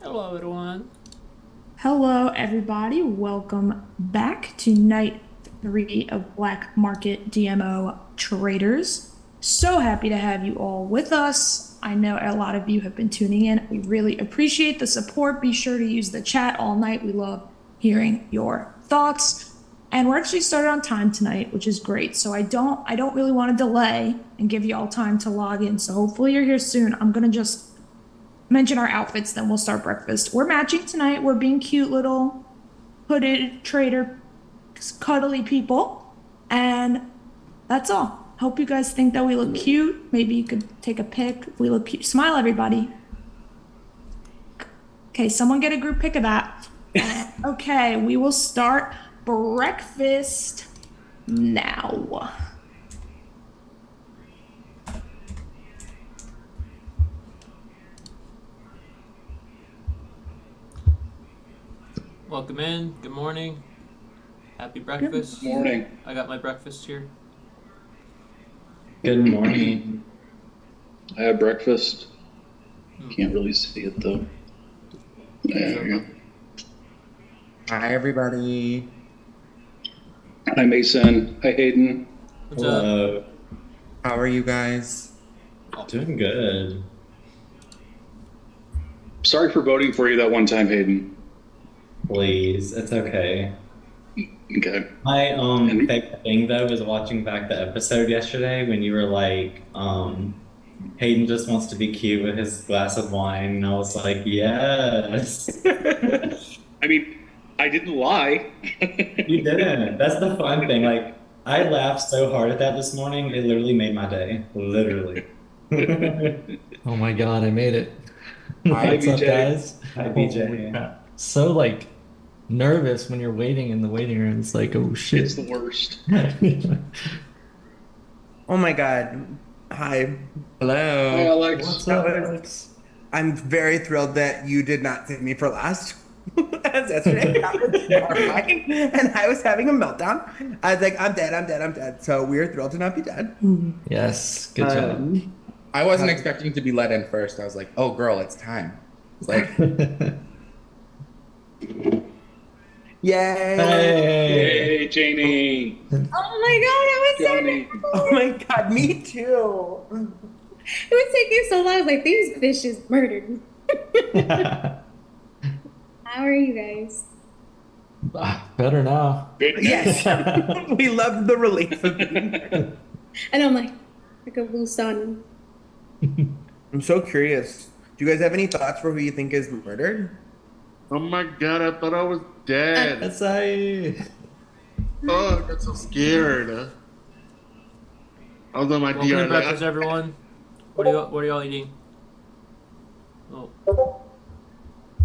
Hello, everyone. Hello, everybody. Welcome back to night 3 of Black Market DMO Traders. So happy to have you all with us. I know a lot of you have been tuning in. We really appreciate the support. Be sure to use the chat all night. We love hearing your thoughts. And we're actually started on time tonight, which is great. So I don't really want to delay and give you all time to log in. So hopefully you're here soon. I'm gonna just mention our outfits, then we'll start breakfast. We're matching tonight. We're being cute little hooded trader, cuddly people. And that's all. Hope you guys think that we look cute. Maybe you could take a pic if we look cute. Smile, everybody. Okay, someone get a group pic of that. Okay, we will start breakfast now. Welcome in. Good morning. Happy breakfast. Good morning. I got my breakfast here. Good morning. I had breakfast. Can't really see it though. There you go. Hi, everybody. Hi Mason. Hi Hayden. What's up? Hello. How are you guys? Doing good. Sorry for voting for you that one time, Hayden. Please, it's okay. Okay. My favorite thing though was watching back the episode yesterday when you were like, Hayden just wants to be cute with his glass of wine, and I was like, yes. I mean, I didn't lie. You didn't. That's the fun thing. Like, I laughed so hard at that this morning, it literally made my day. Literally. Oh my God, I made it. Hi, What's up, BJ. guys? Hi, Holy BJ. crap. So like nervous when you're waiting in the waiting room. It's like, oh shit. It's the worst. Oh my God. Hi. Hi Hello. Alex. What's up, Alex? I'm very thrilled that you did not save me for last. As yesterday, I was horrifying, and I was having a meltdown. I was like, I'm dead, I'm dead, I'm dead. So we're thrilled to not be dead. Yes, good job. I wasn't expecting to be let in first. I was like, "Oh, girl, it's time." It's like, Yay. Hey. Yay, Janie. Oh my god, I was Johnny. so Oh my God, me too. It was taking so long. I was like, these fishes murdered me. How are you guys? Better now. Good. Yes. We love the relief of being there. And I'm like a blue sun. I'm so curious. Do you guys have any thoughts for who you think is murdered? Oh my god, I thought I was dead. That's I. Oh, I got so scared. I was on my Welcome to DR breakfast, like, everyone. What are y'all eating? Oh,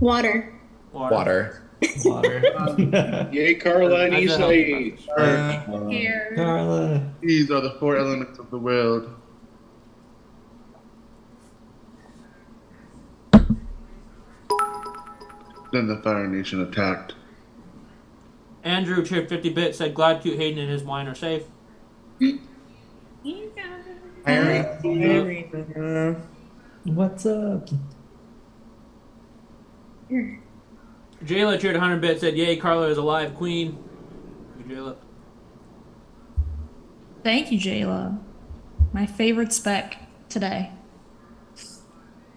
Water. water. Water. Yay, Carla and That's a healthy Isai. breakfast. Here. Carla. These are the four elements of the world. Then the Fire Nation attacked. Andrew chipped 50 bits, said glad cute Hayden and his wine are safe. You guys. Irene. What's up? Here. Jayla cheered 100 bits, said yay, Carla is alive, queen. Jayla. Thank you, Jayla. My favorite spec today.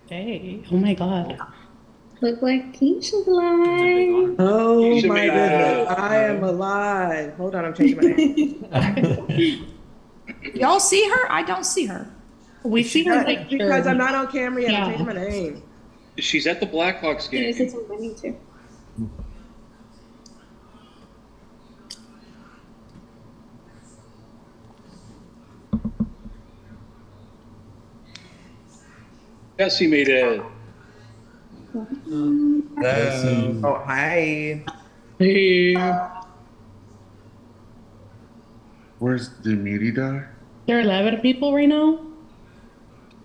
Hey, oh my God. Look like Keisha's That's a big alive. honor. Oh You should my make goodness. that. I am alive. Hold on, I'm changing my name. Y'all see her? I don't see her. We see her like Because I'm not on camera yet. I'm Yeah. changing my name. She's at the Blackhawks Yeah, game. it's on money too. Jesse made it. Hello. Oh, hi. Hey. Where's the meaty die? there are 11 people right now.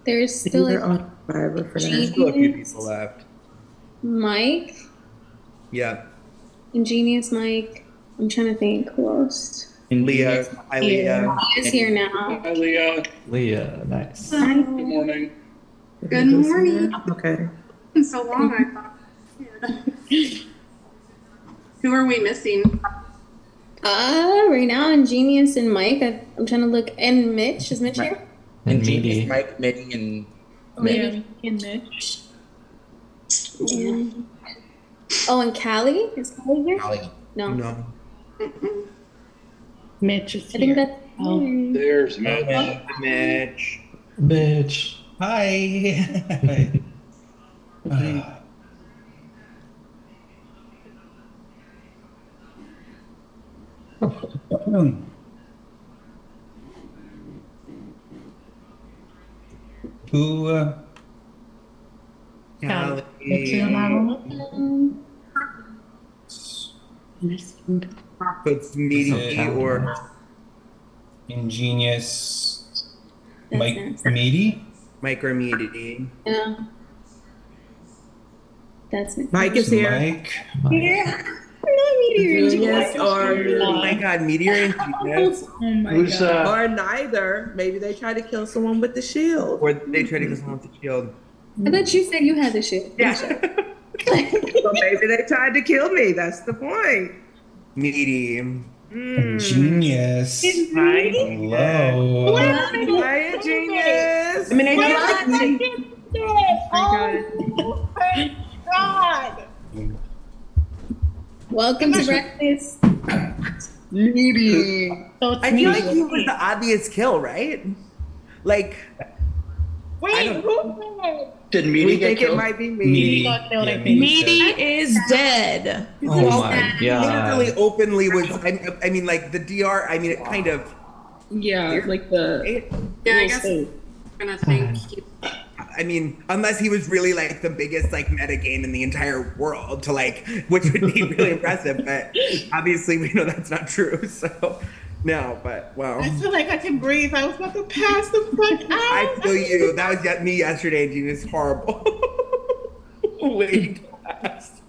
There's still They're like on Survivor for now. Genius, Still a few people left. Mike, Yeah. Ingenious Mike. I'm trying to think who else. Leah. Hi, Leah. He is here now. Hi, Leah. Leah, nice. Good morning. Good morning. Okay. been so long, I thought. Yeah. Who are we missing? Right now, Ingenious and Mike. I'm trying to look. And Mitch. Is Mitch here? And Ingenious meaty. Mike, Mitty, and Yeah, and Mitch. Yeah. Oh, and Callie. Is Callie here? Holly. No. No. Mitch is I think here. that's. Oh. There's Mitch. Mitch. Bitch. Hi. Who? Callie. Puts meaty or Ingenious That's Mike nice. Meaty? micro meaty. Yeah. That's nice. Mike is here. Mike. Yeah. Not Meteor. Genius or Oh my god, meteor and genius. Oh my Who's god. or neither. Maybe they tried to kill someone with the shield. Or they try to get someone with the shield. I thought you said you had the shit. Yeah. So maybe they tried to kill me. That's the point. Meaty. Genius. Hi. Hello. Hi, genius. I mean, they tried to Welcome to breakfast. Meaty. So it's I feel me. like he was the obvious kill, right? Like, Wait, who? Did We Meaty get think it killed? might be me. Meaty. Got killed, I think. Meaty is dead. Oh my literally god. openly was. I mean, like the DR. I mean, it kind of. Yeah, like the. Yeah, I guess I'm gonna think. I mean, unless he was really like the biggest like meta game in the entire world to like, which would be really impressive. But obviously, we know that's not true. So, no. But wow. I feel like I can breathe. I was about to pass the fuck out. I feel you. That was me yesterday, dude. It's horrible. Way too fast.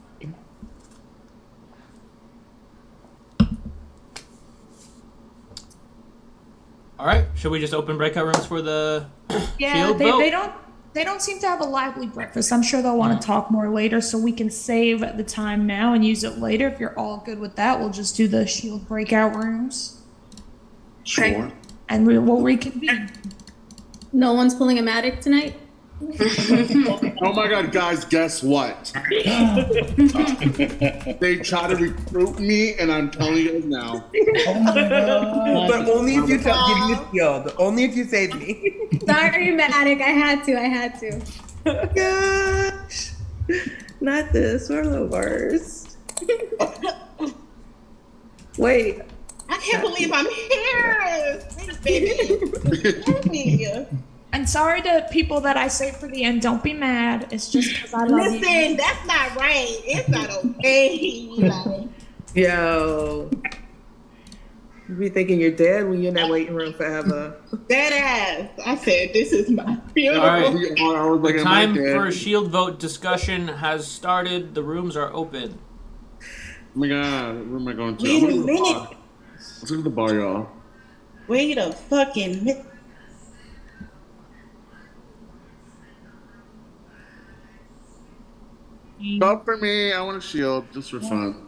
All right, should we just open breakout rooms for the Yeah, shield vote? they don't seem to have a lively breakfast. I'm sure they'll want to talk more later, so we can save the time now and use it later. If you're all good with that, we'll just do the shield breakout rooms Sure. and we'll reconvene. No one's pulling a Matic tonight? Oh my god, guys, guess what? They try to recruit me, and I'm telling you guys now. Oh my god. But only if you give me a shield. Only if you save me. Sorry, Matic. I had to. Gosh. Not this. We're the worst. Wait. I can't believe I'm here. Thanks, baby. And sorry to people that I say for the end, don't be mad. It's just because I love you. Listen, that's not right. It's not okay. Like, Yo. You be thinking you're dead when you're in that waiting room forever. dead ass. I said, this is my funeral. All right. I was like, The am I time dead? for shield vote discussion has started. The rooms are open. Oh my god, where am I going to? Wait I'm a going to the minute. bar. Let's go to the bar, y'all. Wait a fucking minute. Vote for me. I want a shield just for fun.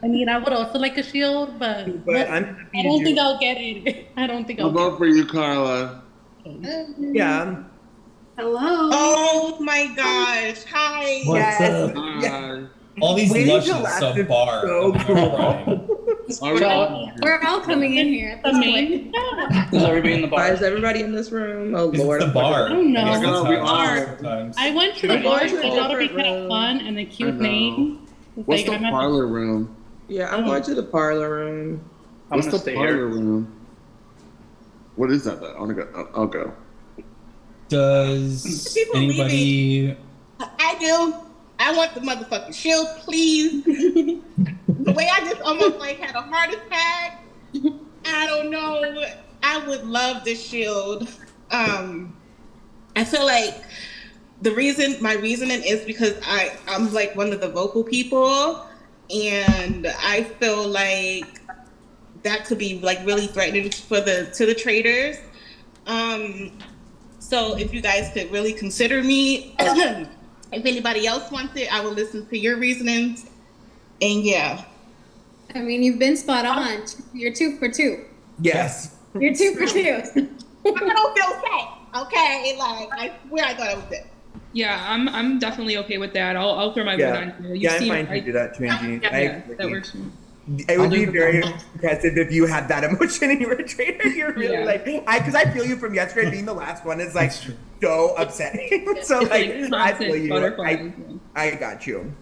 I mean, I would also like a shield, but I'm happy I to don't do think it. I'll get it. I don't think I'll I'll get vote for you, Carla. Yeah. Hello. Oh my gosh. Hi. What's Yes. up? Hi. All these Waiting luscious till last sub is bar. so Alright. We're all coming in here at the this main. point. Is everybody in the Why bar? is everybody in this room? Oh, It's Lord. the bar. I don't know. guess that's how We it are. works sometimes. I went to the I'm bar going to because a I thought it'd be different kind of room. fun and a I cute know. name. It's What's like, the I'm at parlor room? Yeah, I'm going to the parlor room. I'm What's gonna the stay parlor here. room? What is that? I want to go. I'll go. Does People anybody? I do. I want the motherfucking shield, please. The way I just almost like had a heart attack. I don't know. I would love the shield. I feel like my reasoning is because I'm like one of the vocal people, and I feel like that could be like really threatening to the traders. So if you guys could really consider me, if anybody else wants it, I will listen to your reasonings. And yeah. I mean, you've been spot on. You're 2 for 2. Yes. You're 2 for 2. I don't feel safe. Okay, like I swear I thought I was dead. Yeah, I'm definitely okay with that. I'll throw my vote on here. Yeah, I'm fine to do that too, Angie. Yeah, that works for me. It would be very impressive if you had that emotion and you were a traitor. You're really because I feel you from yesterday being the last one is like so upsetting. So like I feel you. I got you.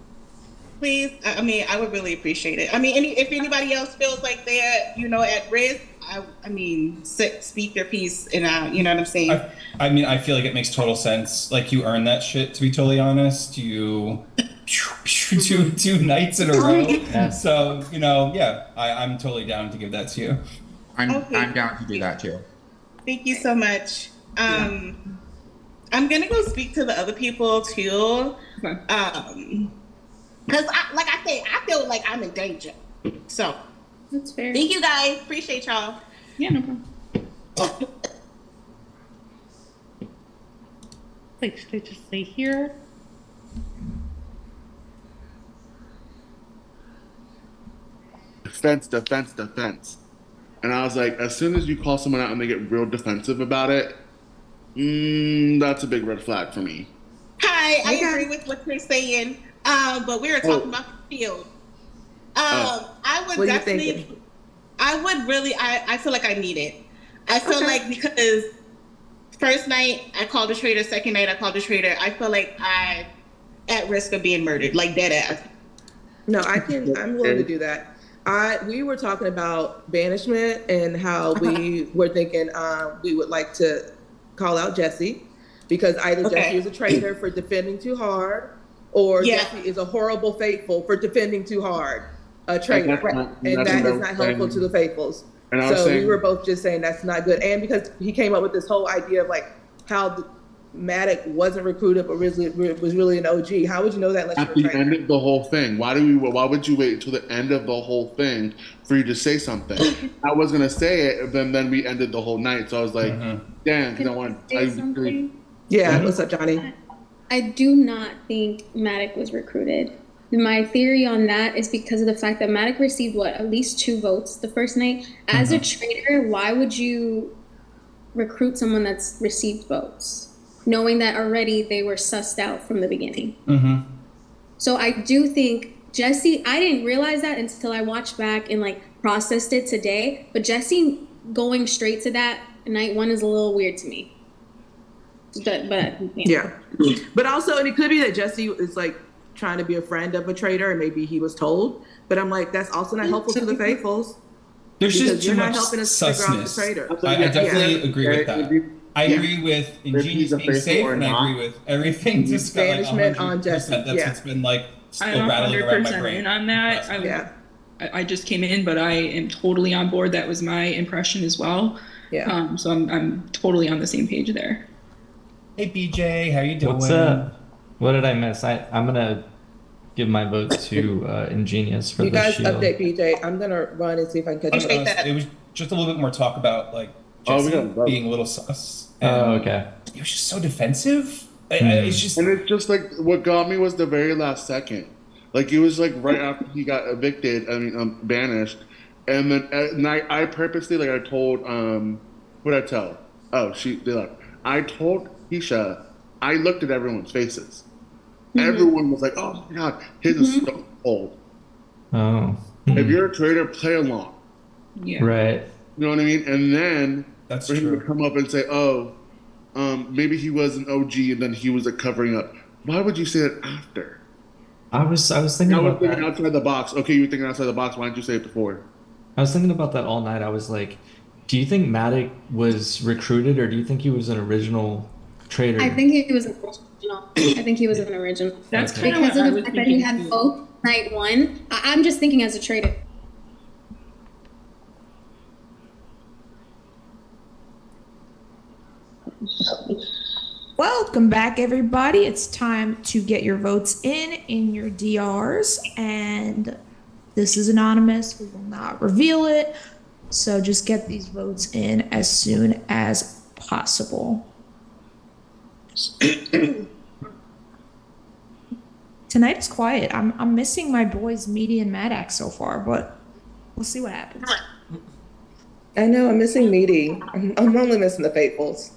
Please, I mean, I would really appreciate it. I mean, if anybody else feels like they're, at risk, I mean, speak their piece, and you know what I'm saying. I mean, I feel like it makes total sense. Like you earned that shit. To be totally honest, you two nights in a row. Yeah. So yeah, I'm totally down to give that to you. I'm down to do that too. Thank you so much. I'm gonna go speak to the other people too. Because, like I said, I feel like I'm in danger. So, that's fair. Thank you guys. Appreciate y'all. Yeah, no problem. Like, should I just stay here? Defense. And I was like, as soon as you call someone out and they get real defensive about it, that's a big red flag for me. Hi, I agree with what you're saying. But we were talking about the field. I would definitely, I feel like I need it. I feel like because first night I called a traitor, second night I called a traitor, I feel like I'm at risk of being murdered, like dead ass. No, I'm willing to do that. We were talking about banishment and how we were thinking we would like to call out Jesse because either Jesse is a traitor for defending too hard or Jesse is a horrible faithful for defending too hard, a traitor. And that is not helpful to the faithfuls. So we were both just saying that's not good. And because he came up with this whole idea of like how Maddox wasn't recruited but was really an OG. How would you know that unless at the end of the whole thing? Why would you wait until the end of the whole thing for you to say something? I was gonna say it, then we ended the whole night. So I was like, damn, you know what? Yeah, what's up, Johnny? I do not think Maddox was recruited. My theory on that is because of the fact that Maddox received at least 2 votes the first night. As a traitor, why would you recruit someone that's received votes, knowing that already they were sussed out from the beginning? So I do think Jesse, I didn't realize that until I watched back and like processed it today, but Jesse going straight to that night 1 is a little weird to me. But yeah. But also, and it could be that Jesse is like trying to be a friend of a traitor and maybe he was told, but I'm like, that's also not helpful to the faithfuls. There's just too you're much not helping us figure out the susness. traitor. I definitely agree with that. I agree with Ingenious being safe, and I agree with everything just got like Banishment on Jesse. That's what's been like still I'm rattling around my 100% brain. in on that. I just came in, but I am totally on board. That was my impression as well. Yeah. So I'm totally on the same page there. Hey BJ, how you doing? What's up? What did I miss? I'm gonna give my vote to Ingenious for you the guys shield. update PJ. I'm gonna run and see if I can catch up. It was just a little bit more talk about like Jesse being a little sus. Okay. It was just so defensive. It's just like what got me was the very last second. Like it was like right after he got evicted. Banished, and then at night I purposely I told what did I tell? Oh, they left. I told Keisha. I looked at everyone's faces. Everyone was like, "Oh my god, his is so cold." Oh. If you're a traitor, play along. Yeah. Right. You know what I mean? And then that's for him to come up and say, "Oh, maybe he was an OG and then he was covering up." Why would you say that after? I was thinking about that. Outside the box. Okay, you're thinking outside the box. Why didn't you say it before? I was thinking about that all night. I was like, do you think Maddox was recruited or do you think he was an original traitor? I think he was an original. I think he was an original. That's because of the fact that he had both night 1. I'm just thinking as a traitor. Welcome back, everybody. It's time to get your votes in your DRs, and this is anonymous. We will not reveal it, so just get these votes in as soon as possible. Tonight is quiet. I'm missing my boys Meaty and Maddox so far, but we'll see what happens. I know, I'm missing Meaty. I'm only missing the faithfuls.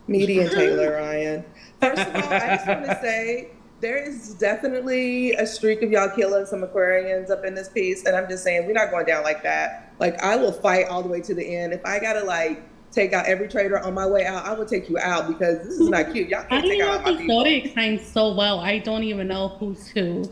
Meaty and Taylor Ryan. First of all, I just want to say there is definitely a streak of y'all killing some Aquarians up in this piece, and I'm just saying we're not going down like that. Like, I will fight all the way to the end. If I gotta like take out every traitor on my way out, I will take you out because this is not cute. Y'all I can't don't take know out my the people. zodiac signs so well. I don't even know who's who.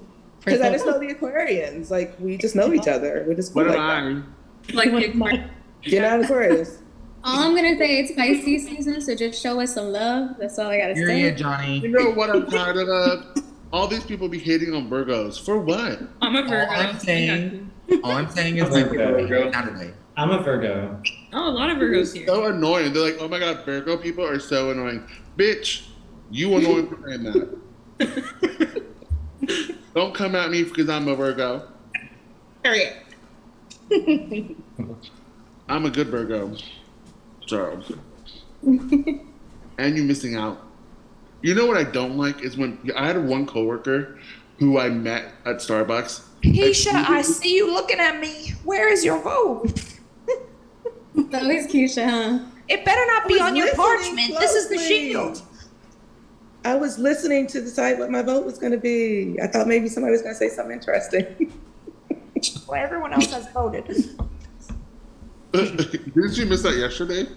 Because I just know the Aquarians. Like, we just know each other. We're just cool What like am that. Like Aquarius. You're not Aquarius. All I'm gonna say it's Pisces season, so just show us some love. That's all I gotta say. Period, Johnny. You know what I'm tired of? All these people be hating on Virgos. For what? I'm a Virgo. All I'm saying is Virgo. Saturday. I'm a Virgo. Oh, a lot of Virgos here. So annoying. They're like, oh my god, Virgo people are so annoying. Bitch, you annoying for saying that. Don't come at me because I'm a Virgo. Period. I'm a good Virgo. So. And you're missing out. You know what I don't like is when I had one coworker who I met at Starbucks. Keisha, I see you looking at me. Where is your vote? That was Keisha, huh? It better not be on your listening parchment. This is the closely. shield. I was listening to decide what my vote was going to be. I thought maybe somebody was going to say something interesting. Well, everyone else has voted. Didn't you miss that yesterday?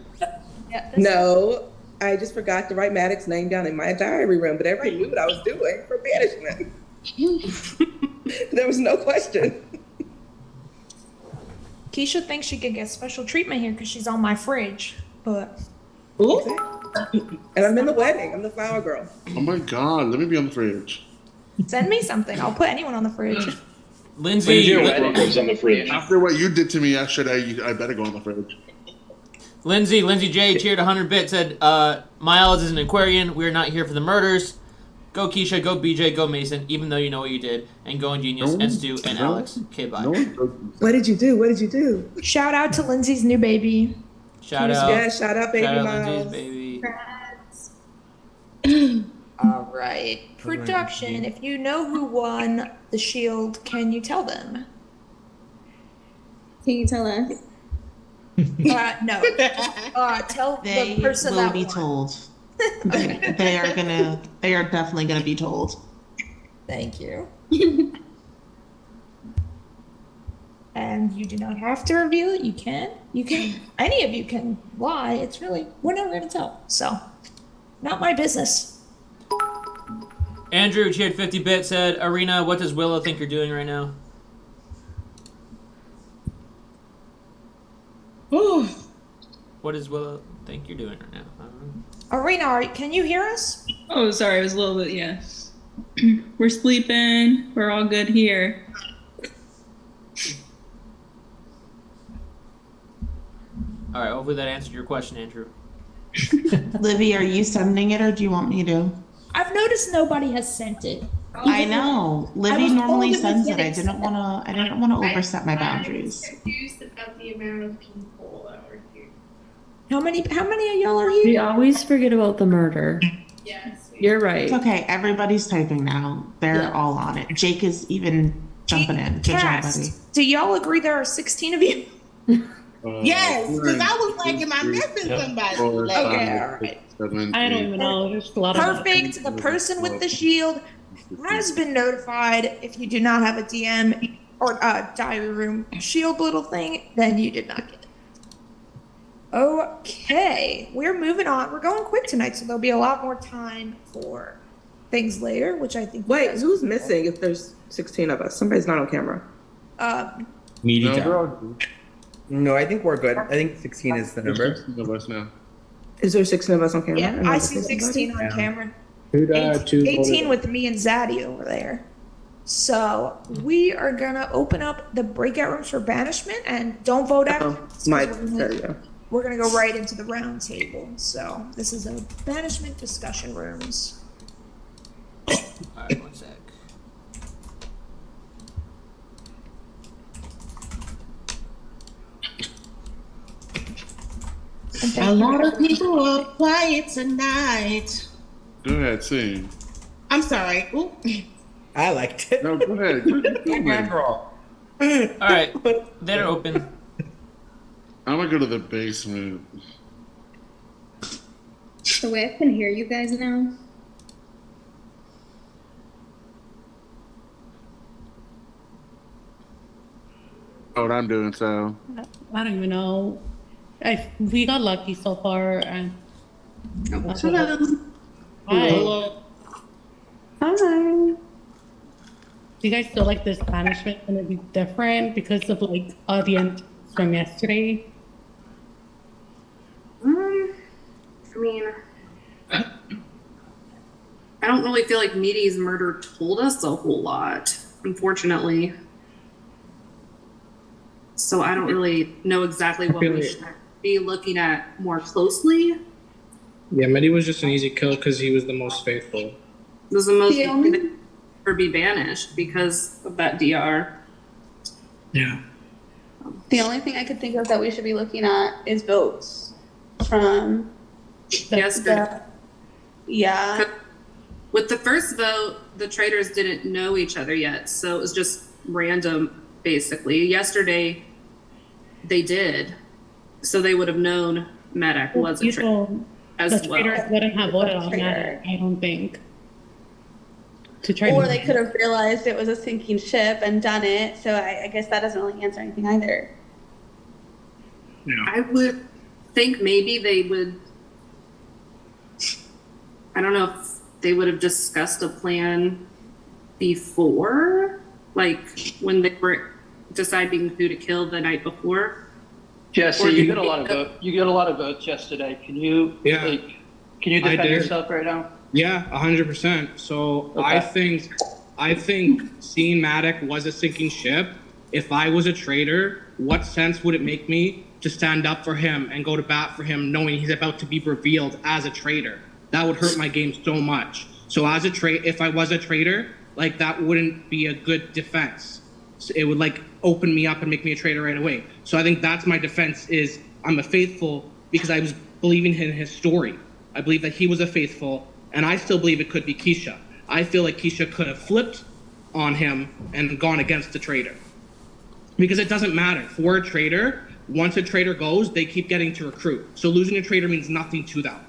Yeah, No, I just forgot to write Maddox's name down in my diary room, but everybody knew what I was doing for banishment. There was no question. Keisha thinks she could get special treatment here because she's on my fridge, but Ooh. And I'm in the wedding. I'm the flower girl. Oh my god, let me be on the fridge. send me something. I'll put anyone on the fridge. Lindsay, Brothers on the fridge. After what you did to me yesterday, I better go on the fridge. Lindsay J cheered 100 bits, said, Miles is an Aquarian. We're not here for the murders. Go Keisha, go BJ, go Mason, even though you know what you did. And go Ingenious, and Stu, and Alex. Okay, bye. What did you do? What did you do? Shout out to Lindsay's new baby. Shout out. Yeah, shout out, baby Shout out Miles. Lindsay's baby. All right. Production, if you know who won the shield, can you tell them? Can you tell us? No. Tell They the person will that be won. told. They are definitely gonna be told. Thank you. And you do not have to reveal it. You can. Any of you can lie. It's really, we're never going to tell. So, not my business. Andrew cheered 50 bits, said, Arena, what does Willow think you're doing right now? What does Willow think you're doing right now? I don't know. Arena, can you hear us? Oh, sorry, it was a little bit, yes. We're sleeping. We're all good here. All right, hopefully that answered your question, Andrew. Livy, are you sending it or do you want me to? I've noticed nobody has sent it. I know. Livy normally sends it. I didn't want to overstep my boundaries. I'm confused about the amount of people that were here. How many of y'all are here? We always forget about the murder. Yes. You're right. It's okay. Everybody's typing now. They're all on it. Jake is even jumping in. Good job, Cast, buddy. do y'all agree there are 16 of you? Yes, because I was like, am I missing somebody? Like, Okay, all right. I don't even know. There's a lot of Perfect. The person with the shield has been notified. If you do not have a DM or diary room shield little thing, then you did not get it. Okay, we're moving on. We're going quick tonight, so there'll be a lot more time for things later, which I think. Wait, who's missing if there's 16 of us? Somebody's not on camera. Meaty No, I think we're good. I think 16 is the number. 16 of us now. Is there 16 of us on camera? Yeah, I see 16 on camera. Who died? 18 with me and Zaddy over there. So we are gonna open up the breakout rooms for banishment, and don't vote after. We're gonna go right into the round table. So this is a banishment discussion rooms. All right, one sec. a lot of people are quiet tonight. Go ahead, sing. I'm sorry. Ooh. I liked it. No, go ahead. Girl. All right, they're open. I'm gonna go to the basement. The way I can hear you guys now. What I'm doing, so. I don't even know. We got lucky so far. And Hello. Hi. Hello. Hi. Do you guys feel like this banishment gonna be different because of like audience from yesterday? I mean, I don't really feel like Meaty's murder told us a whole lot, unfortunately. So I don't really know exactly what we should be looking at more closely. Yeah, Mehdi was just an easy kill because he was the most faithful. This is the most or be banished because of that DR. Yeah. The only thing I could think of that we should be looking at is votes from yesterday. Yeah. With the first vote, the traitors didn't know each other yet, so it was just random, basically. Yesterday, they did, so they would have known Medak was a traitor as the well. traitors wouldn't have voted on that, I don't think. Or they could have realized it was a sinking ship and done it. So I guess that doesn't really answer anything either. I would think maybe they would. I don't know if they would have discussed a plan before, like when they were deciding who to kill the night before. Jesse, you got a lot of votes. You got a lot of votes yesterday. Can you can you defend yourself right now? Yeah, 100%. So Okay. I think seeing Matic was a sinking ship. If I was a traitor, what sense would it make me to stand up for him and go to bat for him, knowing he's about to be revealed as a traitor? That would hurt my game so much. So as a if I was a traitor, like that wouldn't be a good defense. So it would like open me up and make me a traitor right away. So I think that's my defense is I'm a faithful because I was believing in his story. I believe that he was a faithful, and I still believe it could be Keisha. I feel like Keisha could have flipped on him and gone against the traitor. Because it doesn't matter. For a traitor, once a traitor goes, they keep getting to recruit. So losing a traitor means nothing to them.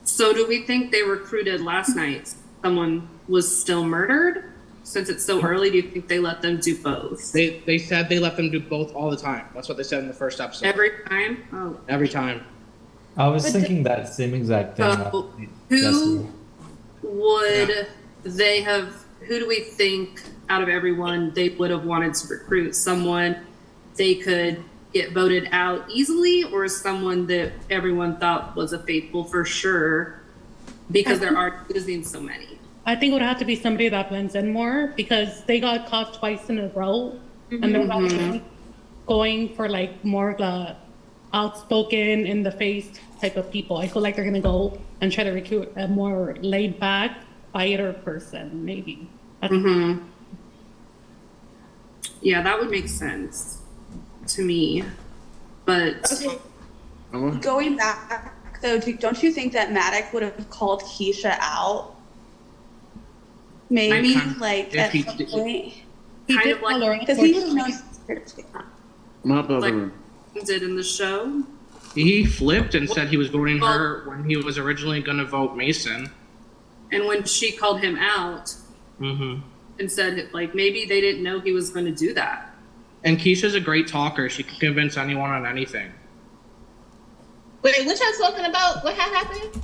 So do we think they recruited last night? Someone was still murdered? Since it's so early, do you think they let them do both? They said they let them do both all the time. That's what they said in the first episode. Every time? Oh. Every time. I was thinking that same exact thing. So who would they have, who do we think out of everyone they would have wanted to recruit? Someone they could get voted out easily, or someone that everyone thought was a faithful for sure because there are losing so many? I think it would have to be somebody that blends in more because they got caught twice in a row and they're probably going for like more of the outspoken, in the face type of people. I feel like they're gonna go and try to recruit a more laid back, quieter person, maybe. Yeah, that would make sense to me. But Going back though, don't you think that Matic would have called Keisha out? Maybe I mean, like if at he some did- point. kind of like Because he would have known. did in the show. He flipped and said he was voting her when he was originally going to vote Mason. And when she called him out and said, like, maybe they didn't know he was going to do that. And Keisha's a great talker. She can convince anyone on anything. Wait, what y'all talking about? What happened?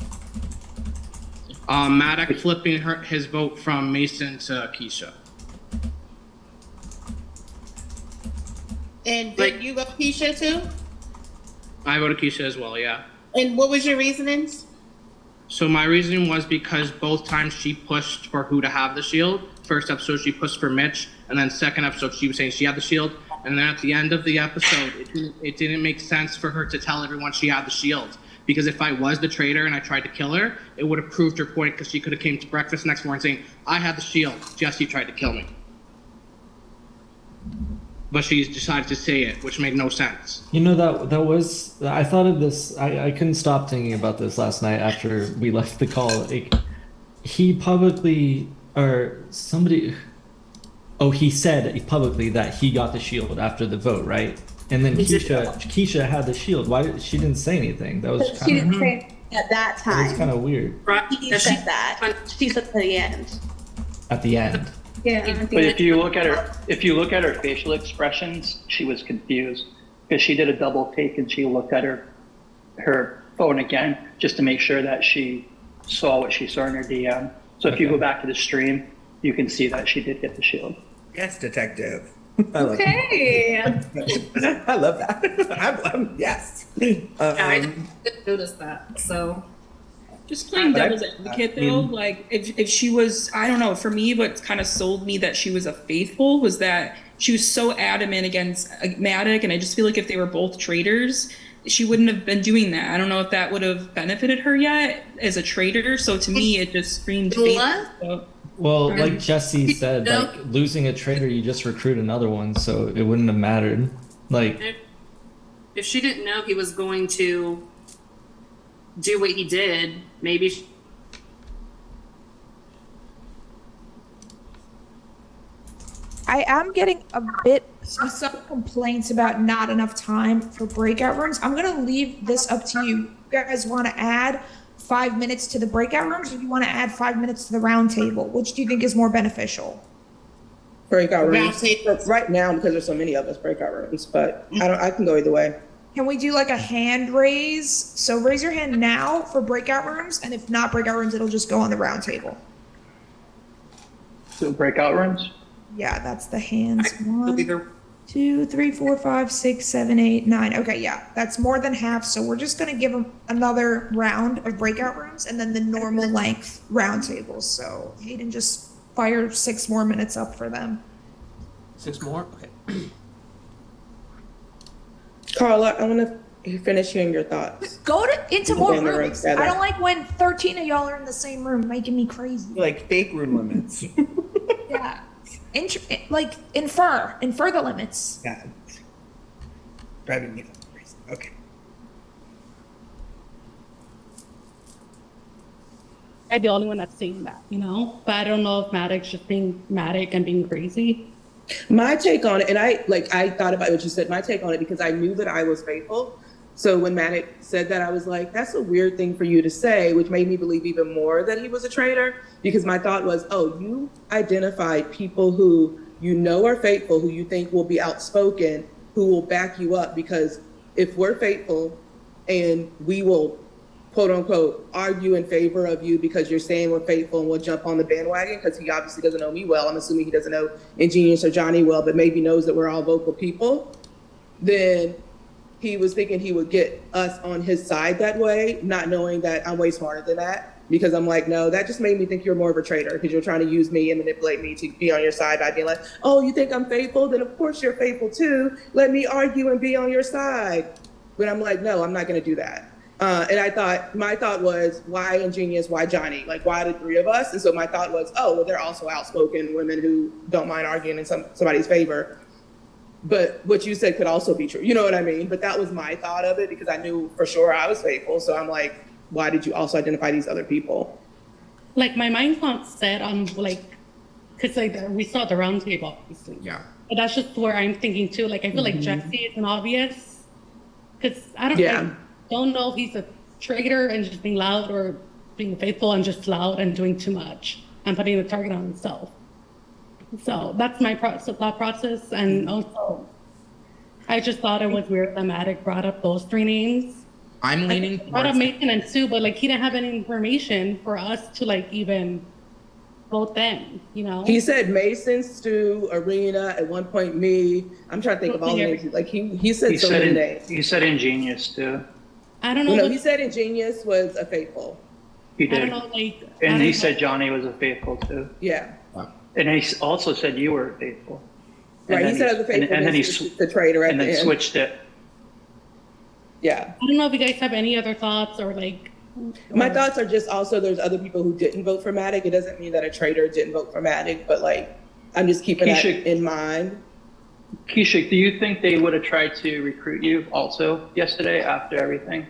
Maddox flipping his vote from Mason to Keisha. And did you vote Keisha too? I voted Keisha as well, yeah. And what was your reasonings? So my reasoning was because both times she pushed for who to have the shield. First episode she pushed for Mitch, and then second episode she was saying she had the shield. And then at the end of the episode, it didn't make sense for her to tell everyone she had the shield. Because if I was the traitor and I tried to kill her, it would have proved her point because she could have came to breakfast next morning saying, I had the shield, Jesse tried to kill me. but she decided to say it, which made no sense. You know that was I thought of this. I couldn't stop thinking about this last night after we left the call. Like, he publicly or somebody. Oh, he said publicly that he got the shield after the vote, right? And then Keisha had the shield. Why she didn't say anything? That was She kind didn't of say at that that was time. kind of weird. She said that. She said at the end. At the end. Yeah. But if you look at her facial expressions, she was confused because she did a double take and she looked at her phone again just to make sure that she saw what she saw in her DM. So if you go back to the stream, you can see that she did get the shield. Yes, detective. Okay. I love that. Yes. I didn't notice that. So just playing devil's advocate though, like if she was, I don't know, for me what kind of sold me that she was a faithful was that she was so adamant against Matic, and I just feel like if they were both traitors, she wouldn't have been doing that. I don't know if that would have benefited her yet as a traitor. So to me, it just screamed faithful. Well, like Jesse said, like losing a traitor, you just recruit another one, so it wouldn't have mattered. Like, if she didn't know he was going to do what he did, maybe I am getting a bit some complaints about not enough time for breakout rooms. I'm gonna leave this up to you. You guys want to add 5 minutes to the breakout rooms, or do you want to add 5 minutes to the round table? Which do you think is more beneficial? Breakout rooms right now because there's so many of us. Breakout rooms, but I can go either way. Can we do like a hand raise? So raise your hand now for breakout rooms, and if not breakout rooms, it'll just go on the round table. So breakout rooms? Yeah, that's the hands. 1, 2, 3, 4, 5, 6, 7, 8, 9. Okay, yeah, that's more than half. So we're just gonna give them another round of breakout rooms and then the normal length round tables. So Hayden, just fire 6 more minutes up for them. 6 more? Okay. Carla, I want to finish hearing your thoughts. Go into more Okay, we're rooms. I together. don't like when 13 of y'all are in the same room, making me crazy. Like fake room limits. Yeah. Infer the limits. Yeah. Driving me crazy. Okay. I'm the only one that's saying that, you know? But I don't know if Maddox just being Maddox and being crazy. My take on it, and I thought about what you said, my take on it, because I knew that I was faithful. So when Maddox said that, I was like, that's a weird thing for you to say, which made me believe even more that he was a traitor, because my thought was, oh, you identified people who you know are faithful, who you think will be outspoken, who will back you up, because if we're faithful and we will, quote unquote, argue in favor of you because you're saying we're faithful and we'll jump on the bandwagon, because he obviously doesn't know me well. I'm assuming he doesn't know Ingenious or Johnny well, but maybe knows that we're all vocal people. Then he was thinking he would get us on his side that way, not knowing that I'm way smarter than that. Because I'm like, no, that just made me think you're more of a traitor, because you're trying to use me and manipulate me to be on your side by being like, oh, you think I'm faithful? Then of course you're faithful too. Let me argue and be on your side. But I'm like, no, I'm not going to do that. And my thought was, why Ingenious, why Johnny? Like, why the 3 of us? And so my thought was, oh, well, they're also outspoken women who don't mind arguing in somebody's favor. But what you said could also be true. You know what I mean? But that was my thought of it, because I knew for sure I was faithful. So I'm like, why did you also identify these other people? Like, my mind's not set on, like, because, like, we saw the round table, obviously. Yeah. But that's just where I'm thinking, too. Like, I feel like Jesse is an obvious, because I don't know if he's a traitor and just being loud, or being faithful and just loud and doing too much and putting the target on himself. So that's my thought process. And also, I just thought it was weird that Maddox brought up those 3 names. I'm leaning brought up Mason and Sue, but like he didn't have any information for us to like even vote them, you know? He said Mason, Stu, Arena, at one point me. I'm trying to think of all the names. Like he said so many names. He said Ingenious too. I don't know. No, he said Ingenious was a faithful. He did. I don't know, like, and he said Johnny was a faithful too. Yeah. And he also said you were faithful. Right, he said I was a faithful, and then he the traitor at and the then end. switched it. Yeah. I don't know if you guys have any other thoughts or like. My thoughts are just also there's other people who didn't vote for Matic. It doesn't mean that a traitor didn't vote for Matic, but like I'm just keeping that in mind. Keisha, do you think they would have tried to recruit you also yesterday after everything?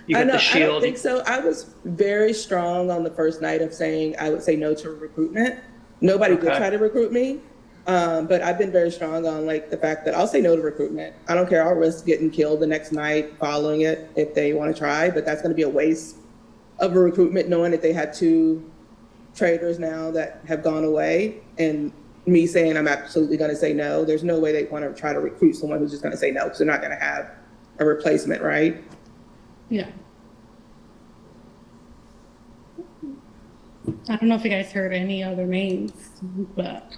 You got the I shield. don't think so. I was very strong on the first night of saying I would say no to recruitment. Nobody did Okay. try to recruit me, but I've been very strong on like the fact that I'll say no to recruitment. I don't care. I'll risk getting killed the next night following it if they want to try, but that's going to be a waste of a recruitment knowing that they had 2 traitors now that have gone away, and me saying I'm absolutely going to say no. There's no way they want to try to recruit someone who's just going to say no because they're not going to have a replacement, right? Yeah. I don't know if you guys heard any other names, but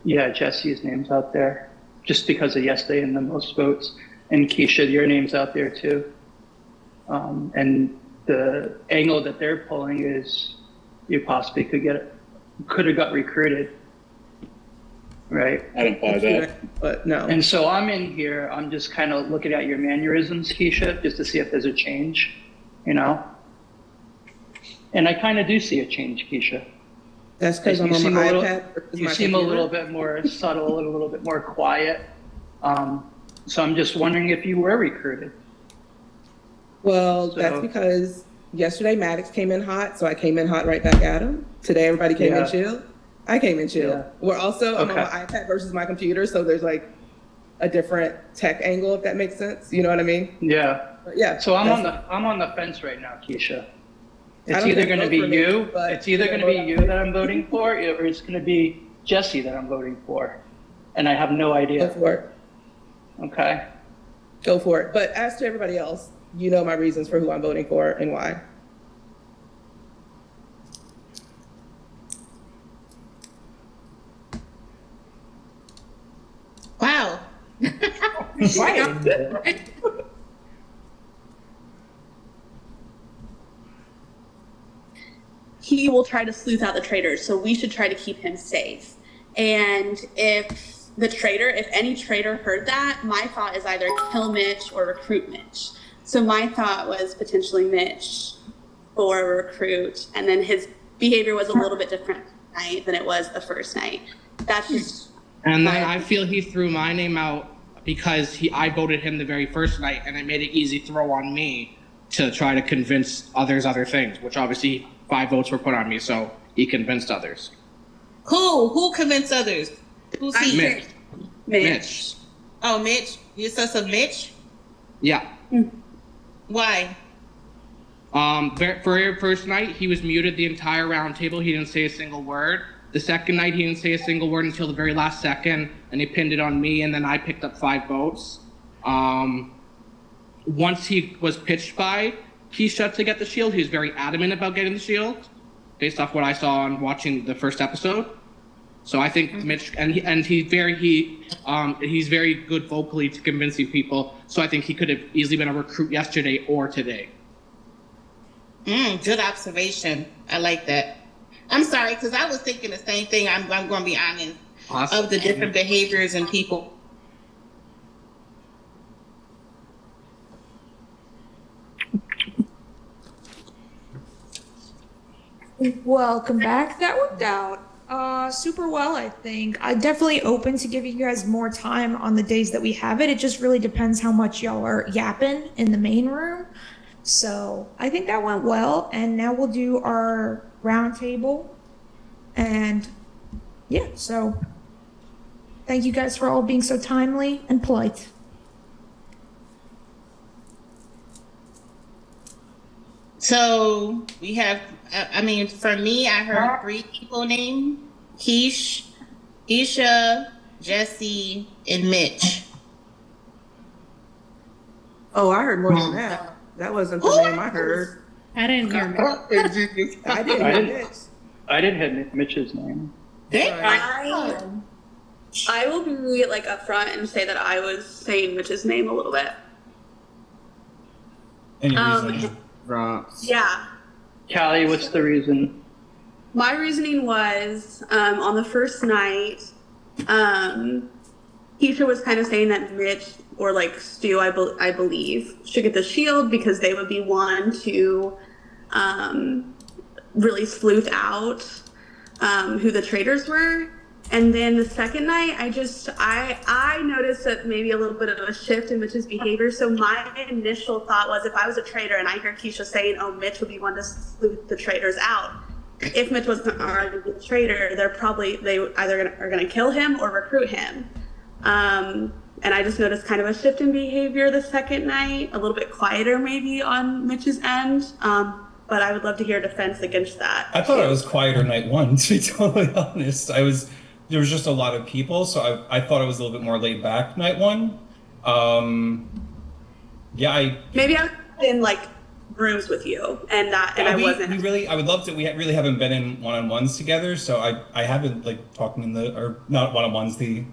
Yeah, Jesse's name's out there just because of yesterday and the most votes. And Keisha, your name's out there too. And the angle that they're pulling is you possibly could have got recruited. Right? I don't buy that. But no. And so I'm in here, I'm just kind of looking at your mannerisms, Keisha, just to see if there's a change, you know? And I kind of do see a change, Keisha. That's because I'm on my iPad. You seem a little bit more subtle and a little bit more quiet. So I'm just wondering if you were recruited. Well, that's because yesterday Maddox came in hot, so I came in hot right back at him. Today everybody came in chill. I came in chill. Yeah. We're also I'm on my iPad versus my computer, so there's like a different tech angle, if that makes sense. You know what I mean? Yeah. But yeah. So I'm on the fence right now, Keisha. I It's don't either think going to vote be for me, you, but it's either you going can to be vote you on me. that I'm voting for, or it's going to be Jesse that I'm voting for. And I have no Go idea. for it. Okay. Go for it. But as to everybody else, you know my reasons for who I'm voting for and why. Wow. He will try to sleuth out the traitors, so we should try to keep him safe. And if any traitor heard that, my thought is either kill Mitch or recruit Mitch. So my thought was potentially Mitch or recruit, and then his behavior was a little bit different tonight than it was the first night. That's just. And then I feel he threw my name out because I voted him the very first night, and it made it easy throw on me to try to convince others other things, which obviously 5 votes were put on me, so he convinced others. Who convinced others? Who's he? Mitch. Oh, Mitch. You're sus of Mitch? Yeah. Why? For your first night, he was muted the entire round table. He didn't say a single word. The second night, he didn't say a single word until the very last second, and he pinned it on me, and then I picked up 5 votes. Once he was pitched by Keisha to get the shield, he was very adamant about getting the shield, based off what I saw on watching the first episode. So I think Mitch, he's very good vocally to convincing people. So I think he could have easily been a recruit yesterday or today. Good observation. I like that. I'm sorry, because I was thinking the same thing. I'm going to be honest. Awesome. Of the different behaviors and people. Welcome back. That worked out super well, I think. I'm definitely open to giving you guys more time on the days that we have it. It just really depends how much y'all are yapping in the main room. So I think that went well. And now we'll do our round table. And yeah, so thank you guys for all being so timely and polite. So we have, for me, I heard 3 people named Isha, Jesse, and Mitch. Oh, I heard more than that. That wasn't the name I heard. I didn't hear Mitch. I didn't hear Mitch. I didn't have Mitch's name. I will be like upfront and say that I was saying Mitch's name a little bit. Any reason? Yeah. Callie, what's the reason? My reasoning was on the first night, Keisha was kind of saying that Mitch or like Stu, I believe, should get the shield because they would be one to really sleuth out who the traitors were. And then the second night, I noticed that maybe a little bit of a shift in Mitch's behavior. So my initial thought was, if I was a traitor and I hear Keisha saying, "Oh, Mitch would be one to sleuth the traitors out," if Mitch wasn't already a traitor, they either are gonna kill him or recruit him. And I just noticed kind of a shift in behavior the second night, a little bit quieter maybe on Mitch's end. But I would love to hear a defense against that. I thought I was quieter night one, to be totally honest. There was just a lot of people, so I thought I was a little bit more laid back night one. Maybe I was in like rooms with you, and I wasn't. I would love to. We really haven't been in one-on-ones together, so I haven't like talking in or not one-on-ones, the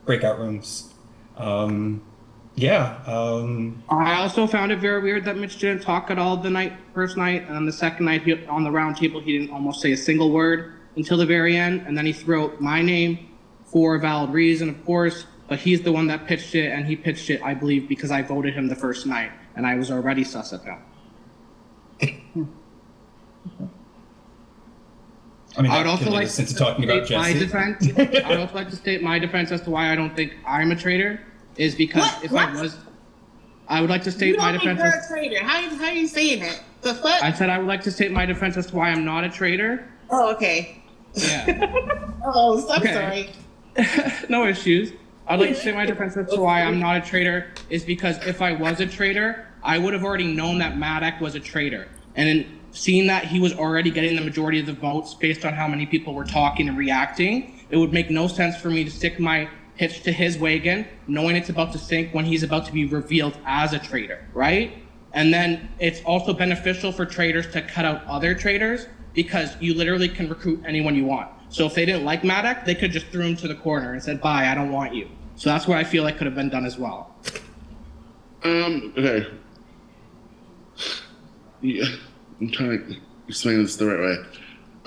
breakout rooms. I also found it very weird that Mitch didn't talk at all the first night, and on the second night on the round table he didn't almost say a single word until the very end, and then he threw out my name for a valid reason, of course, but he's the one that pitched it, and he pitched it, I believe, because I voted him the first night, and I was already sus of him. I mean, I would also like to talking about Jesse. I would also like to state my defense as to why I don't think I'm a traitor is because I would like to state my defense. You're a traitor. How are you saying that? The fuck? I said I would like to state my defense as to why I'm not a traitor. Oh, okay. Yeah. I'm sorry. No issues. I'd like to say my defense as to why I'm not a traitor is because if I was a traitor, I would have already known that Maddox was a traitor. And in seeing that he was already getting the majority of the votes based on how many people were talking and reacting, it would make no sense for me to stick my pitch to his wagon, knowing it's about to sink when he's about to be revealed as a traitor, right? And then it's also beneficial for traitors to cut out other traitors because you literally can recruit anyone you want. So if they didn't like Maddox, they could just throw him to the corner and said, "Bye, I don't want you." So that's what I feel like could have been done as well. Okay. Yeah, I'm trying to explain this the right way.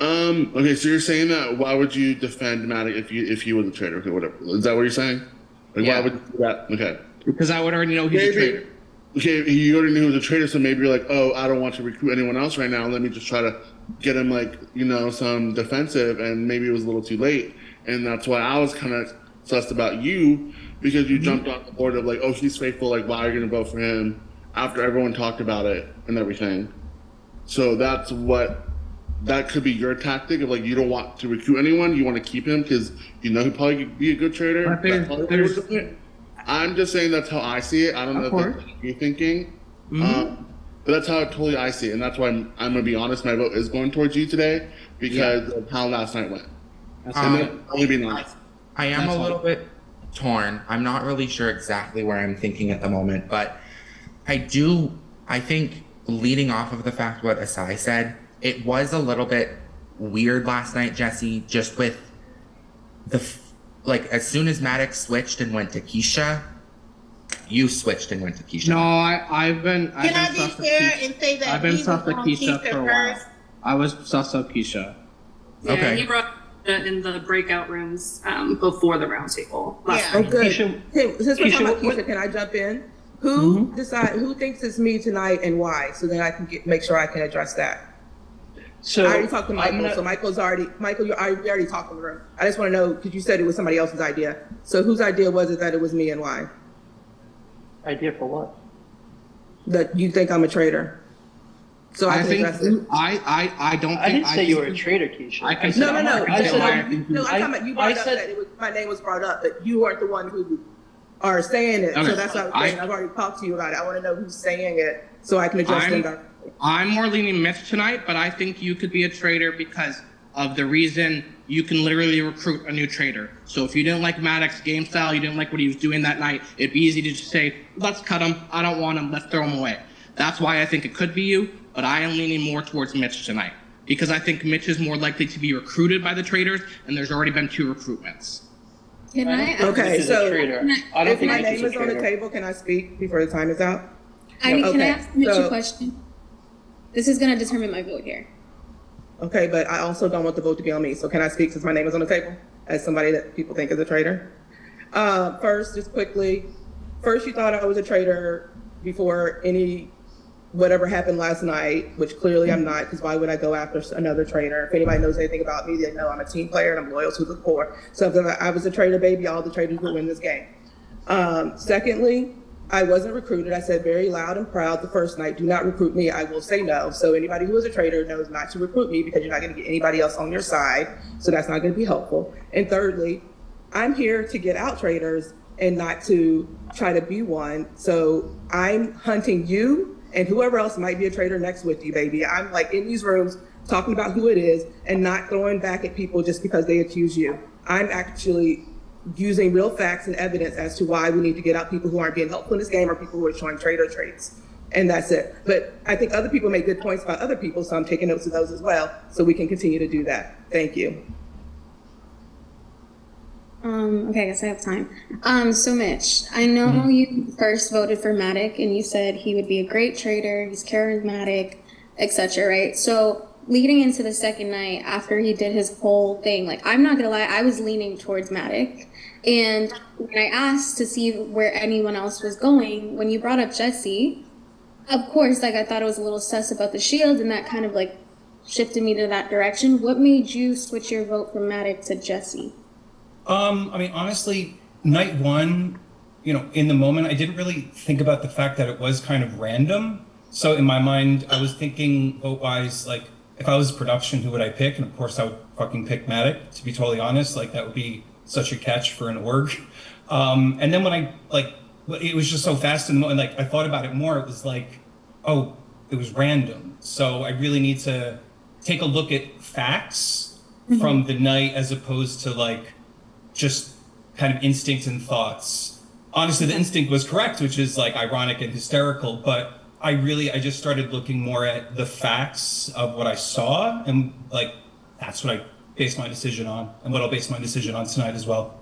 Okay, so you're saying that why would you defend Maddox if you were the traitor? Okay, whatever. Is that what you're saying? Like, Yeah. why would you do that? Okay. Because I would already know he's a traitor. Okay, you already knew he was a traitor, so maybe you're like, oh, I don't want to recruit anyone else right now. Let me just try to get him, like, some defensive, and maybe it was a little too late. And that's why I was kind of sussed about you, because you jumped on the board of, like, oh, he's faithful, like, why are you going to vote for him after everyone talked about it and everything? So that could be your tactic of, like, you don't want to recruit anyone, you want to keep him because you know he'd probably be a good traitor. I'm just saying that's how I see it. I don't know if that's what you're thinking. But that's how totally I see it. And that's why I'm going to be honest, my vote is going towards you today because of how last night went. I am a little bit torn. I'm not really sure exactly where I'm thinking at the moment, but I think leading off of the fact what Asai said, it was a little bit weird last night, Jesse, just with as soon as Maddox switched and went to Keisha, you switched and went to Keisha. No, I've been Can I be fair and say that I've been sus of Keisha for a while. I was sus of Keisha. Yeah, Okay. he brought it in the breakout rooms before the round table. Oh, good. Hey, since we're talking about Keisha, can I jump in? Who thinks it's me tonight and why? So then I can make sure I can address that. So I already talked to Michael. So Michael, we already talked in the room. I just want to know, because you said it was somebody else's idea. So whose idea was it that it was me and why? Idea for what? That you think I'm a traitor. So I can address it. I don't think I didn't say you were a traitor, Keisha. No. I'm talking about you brought up that my name was brought up, but you weren't the one who are saying it. Okay. So that's what I'm saying. I've already talked to you about it. I want to know who's saying it so I can address them directly. I'm more leaning Mitch tonight, but I think you could be a traitor because of the reason you can literally recruit a new traitor. So if you didn't like Maddox's game style, you didn't like what he was doing that night, it'd be easy to just say, let's cut him. I don't want him. Let's throw him away. That's why I think it could be you, but I am leaning more towards Mitch tonight because I think Mitch is more likely to be recruited by the traitors, and there's already been 2 recruitments. Can I? Okay, so if my Mitch name is a is on the traitor. table, can I speak before the time is out? Can I Okay, ask Mitch so- a question? This is going to determine my vote here. Okay, but I also don't want the vote to be on me. So can I speak since my name is on the table as somebody that people think is a traitor? First, just quickly, you thought I was a traitor before any whatever happened last night, which clearly I'm not, because why would I go after another traitor? If anybody knows anything about me, they know I'm a team player and I'm loyal to the core. So if I was a traitor, baby, all the traitors would win this game. Secondly, I wasn't recruited. I said very loud and proud the first night, do not recruit me. I will say no. So anybody who is a traitor knows not to recruit me because you're not going to get anybody else on your side. So that's not going to be helpful. And thirdly, I'm here to get out traitors and not to try to be one. So I'm hunting you and whoever else might be a traitor next with you, baby. I'm like in these rooms talking about who it is and not throwing back at people just because they accuse you. I'm actually using real facts and evidence as to why we need to get out people who aren't being helpful in this game or people who are showing traitor traits. And that's it. But I think other people make good points about other people, so I'm taking notes of those as well, so we can continue to do that. Thank you. Okay, I guess I have time. So Mitch, I know you first voted for Matic and you said he would be a great trader, he's charismatic, etc., right? So leading into the second night after he did his whole thing, like, I'm not gonna lie, I was leaning towards Matic. And when I asked to see where anyone else was going, when you brought up Jesse, of course, like, I thought it was a little sus about the shield and that kind of like shifted me to that direction. What made you switch your vote from Matic to Jesse? I mean, honestly, night one, you know, in the moment, I didn't really think about the fact that it was kind of random. So in my mind, I was thinking vote-wise, like, if I was production, who would I pick? And of course, I would fucking pick Matic, to be totally honest. Like, that would be such a catch for an org. And then when I, like, it was just so fast in the moment, like, I thought about it more, it was like, oh, it was random. So I really need to take a look at facts from the night as opposed to, like, just kind of instinct and thoughts. Honestly, the instinct was correct, which is like ironic and hysterical, but I just started looking more at the facts of what I saw, and like that's what I based my decision on, and what I'll base my decision on tonight as well.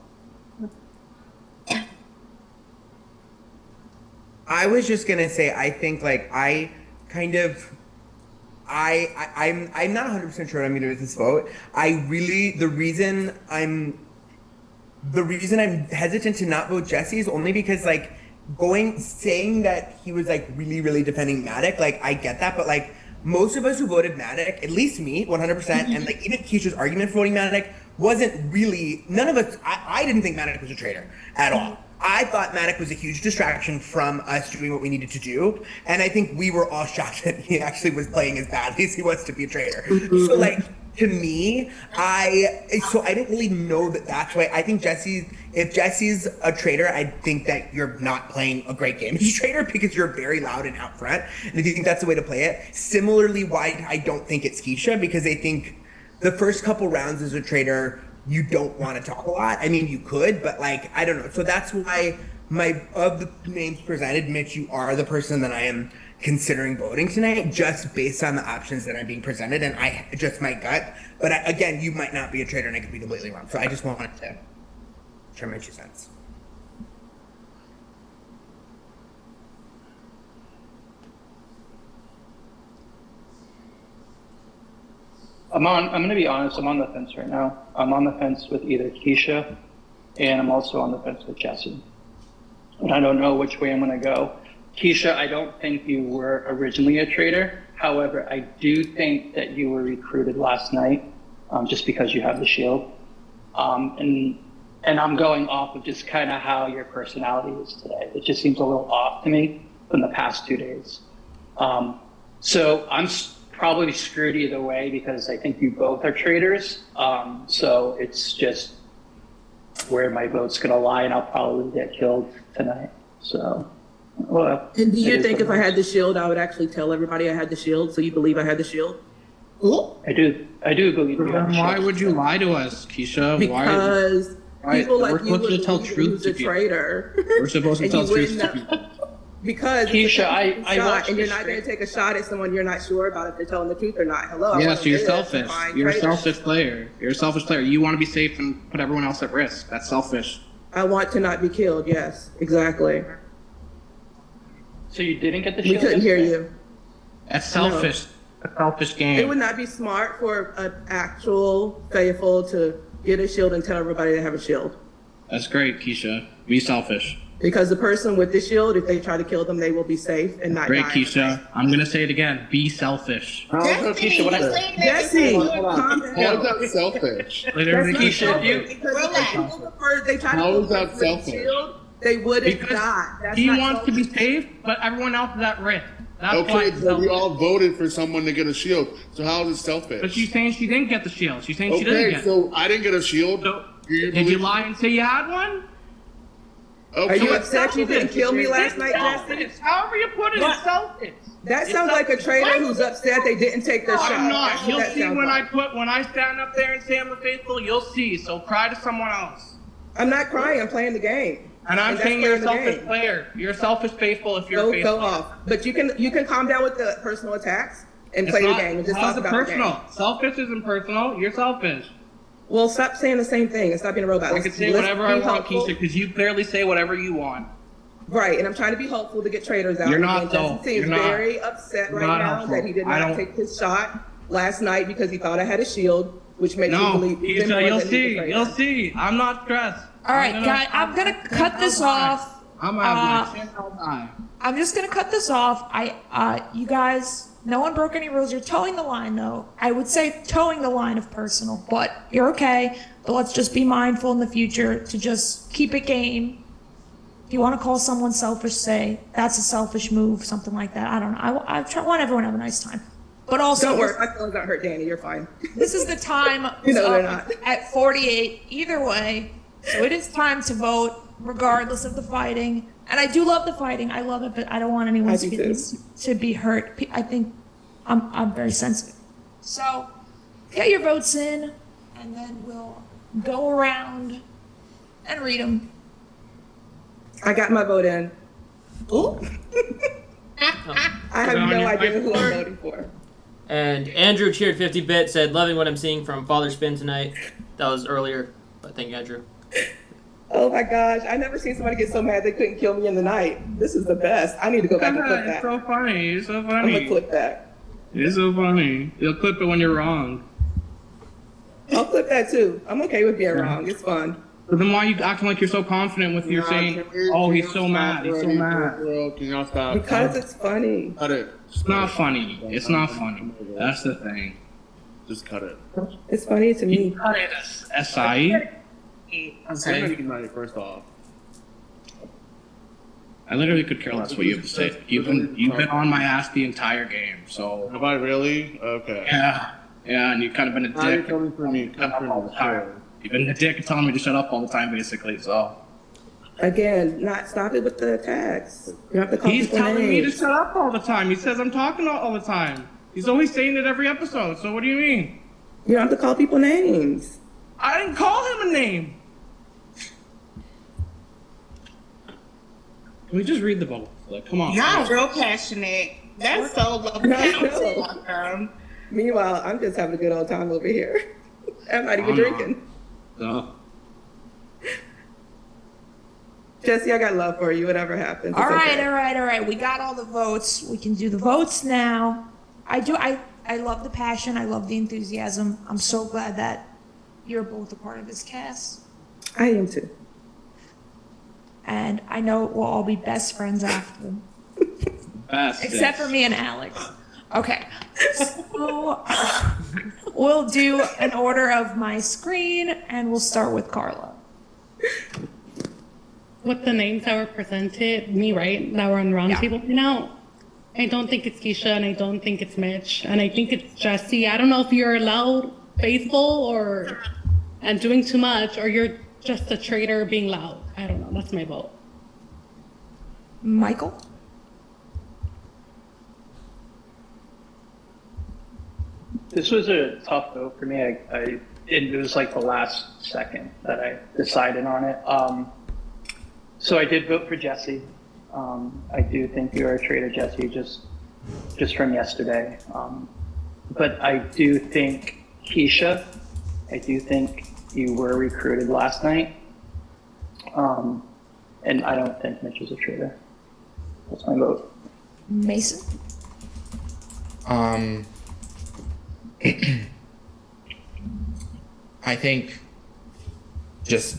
I was just gonna say, I think like I'm not 100% sure what I'm gonna do with this vote. The reason I'm hesitant to not vote Jesse is only because like saying that he was like really, really defending Matic, like I get that, but like most of us who voted Matic, at least me, 100%, and like even Keisha's argument for voting Matic wasn't really, none of us, I didn't think Matic was a traitor at all. I thought Matic was a huge distraction from us doing what we needed to do, and I think we were all shocked that he actually was playing as badly as he was to be a traitor. So like, to me, I didn't really know that that's why. I think if Jesse's a traitor, I think that you're not playing a great game as a traitor because you're very loud and out front. And if you think that's the way to play it, similarly, why I don't think it's Keisha, because I think the first couple rounds as a traitor, you don't want to talk a lot. I mean, you could, but like, I don't know. So that's why of the names presented, Mitch, you are the person that I am considering voting tonight, just based on the options that are being presented, and just my gut. But again, you might not be a traitor, and I could be completely wrong. So I just wanted to share my 2 cents. I'm going to be honest, I'm on the fence right now. I'm on the fence with either Keisha, and I'm also on the fence with Jesse. And I don't know which way I'm going to go. Keisha, I don't think you were originally a traitor. However, I do think that you were recruited last night, just because you have the shield. And I'm going off of just kind of how your personality is today. It just seems a little off to me from the past 2 days. So I'm probably screwed either way because I think you both are traitors. So it's just where my vote's gonna lie, and I'll probably get killed tonight. So. Well, and do you think if I had the shield, I would actually tell everybody I had the shield, so you believe I had the shield? I do believe you have the shield. Why would you lie to us, Keisha? Because people like we're you would supposed to tell believe truth who's to a people. traitor. We're supposed to tell truth to people. Because Keisha, I watched and you're the not going to stream. take a shot at someone you're not sure about if they're telling the truth or not. Hello. I Yes, want to you're live, selfish. fine, You're a traitor. selfish player. You're a selfish player. You want to be safe and put everyone else at risk. That's selfish. I want to not be killed. Yes, exactly. So you didn't get the We shield? couldn't hear yesterday? you. That's selfish. A selfish game. It would not be smart for an actual faithful to get a shield and tell everybody they have a shield. That's great, Keisha. Be selfish. Because the person with the shield, if they try to kill them, they will be safe and not Great, die. Keisha. I'm gonna say it again. Be selfish. Keisha, what I Jesse, calm down. How is that selfish? Literally, That's not Keisha, selfish, you. because if people prefer, they try to How kill is that the person with the selfish? shield, they wouldn't Because die. That's he not wants to selfish. be safe, but everyone else is at risk. That's why Okay, it's but we selfish. all voted for someone to get a shield. So how is it selfish? But she's saying she didn't get the shield. She's saying she didn't Okay, get it. so I didn't get a shield. Did you lie and say you had one? Are you upset you didn't kill me last night, Jesse? However you put it, it's selfish. That sounds like a traitor who's upset they didn't take their shot. I'm not. That's what You'll that see sounds when like. when I stand up there and say I'm a faithful. You'll see. So cry to someone else. I'm not crying. I'm playing the game. And I'm that's saying you're a playing the selfish game. player. You're a selfish faithful if you're a faithful. Go off. But you can calm down with the personal attacks and play the game and just how's talk it about personal? the game. Selfish isn't personal. You're selfish. Well, stop saying the same thing and stop being a robot. I can say whatever I want, Keisha, because you clearly say whatever you want. Right, and I'm trying to be helpful to get traders out. You're not, And though. Jesse seems You're not. very upset You're right not now helpful. that he did I not don't- take his shot last night because he thought I had a shield, which makes me No, believe even more Keisha, you'll that he's a see. traitor. You'll see. I'm not stressed. All right, guys, I'm gonna cut this off. I'm out of my shit. I'll die. I'm just gonna cut this off. You guys, no one broke any rules. You're towing the line, though. I would say towing the line of personal, but you're okay. But let's just be mindful in the future to just keep it game. If you want to call someone selfish, say that's a selfish move, something like that. I don't know. I want everyone to have a nice time. But also, Don't worry, my feelings don't hurt Danny. You're fine. this is the time You know they're up not. at 48 either way. So it is time to vote regardless of the fighting. And I do love the fighting. I love it, but I don't want anyone's I do too. feelings to be hurt. I think I'm very sensitive. So get your votes in, and then we'll go around and read them. I got my vote in. Ooh. I have no idea who I'm voting for. And Andrew cheered 50-bit, said, loving what I'm seeing from Father Spin tonight. That was earlier, but thank you, Andrew. Oh my gosh, I never seen somebody get so mad they couldn't kill me in the night. This is the best. I need to go back and clip It's that. so funny. It's so I'm gonna funny. clip that. It's so funny. You'll clip it when you're wrong. I'll clip that too. I'm okay with being wrong. It's fun. But then why are you acting like you're so confident with your saying, oh, he's so mad, he's so mad? Can y'all stop? Because it's funny. Cut it. It's not funny. It's not funny. That's the thing. Just cut it. It's funny to me. Cut it, SI. Say night first off. I literally could care less what you have to say. You've been on my ass the entire game, so. Have I really? Okay. Yeah, and you've kind of been a Now you're dick. coming for me. Shut up all the time. You've been a dick and telling me to shut up all the time, basically. So Again, not stop it with the attacks. You have to call he's people telling me to names. shut up all the time. He says I'm talking all the time. He's always saying it every episode. So what do you mean? You don't have to call people names. I didn't call him a name. Can we just read the vote? Like, come on. Y'all real passionate. That's so lovely. Meanwhile, I'm just having a good old time over here. I'm not even I'm drinking. No. Jesse, I got love for you. Whatever happens. All it's right, okay. all right, all right. We got all the votes. We can do the votes now. I love the passion. I love the enthusiasm. I'm so glad that you're both a part of this cast. I am too. And I know we'll all be best friends after. Best. Except for me and Alex. Okay. So we'll do an order of my screen, and we'll start with Carla. With the names that were presented, me, right, that were on the round table right now, I don't think it's Keisha, and I don't think it's Mitch, and I think it's Jesse. I don't know if you're loud, faithful, and doing too much, or you're just a traitor being loud. I don't know. That's my vote. Michael? This was a tough vote for me. It was like the last second that I decided on it. So I did vote for Jesse. I do think you're a traitor, Jesse, just from yesterday. But I do think Keisha, I do think you were recruited last night. And I don't think Mitch is a traitor. That's my vote. Mason? I think just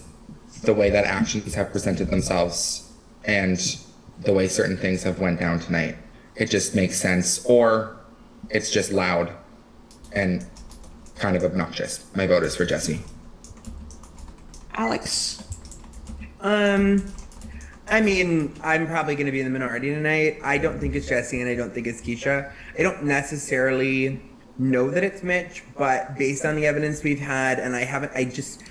the way that actions have presented themselves and the way certain things have went down tonight. It just makes sense, or it's just loud and kind of obnoxious. My vote is for Jesse. Alex. I mean, I'm probably going to be in the minority tonight. I don't think it's Jesse and I don't think it's Keisha. I don't necessarily know that it's Mitch, but based on the evidence we've had, and I just,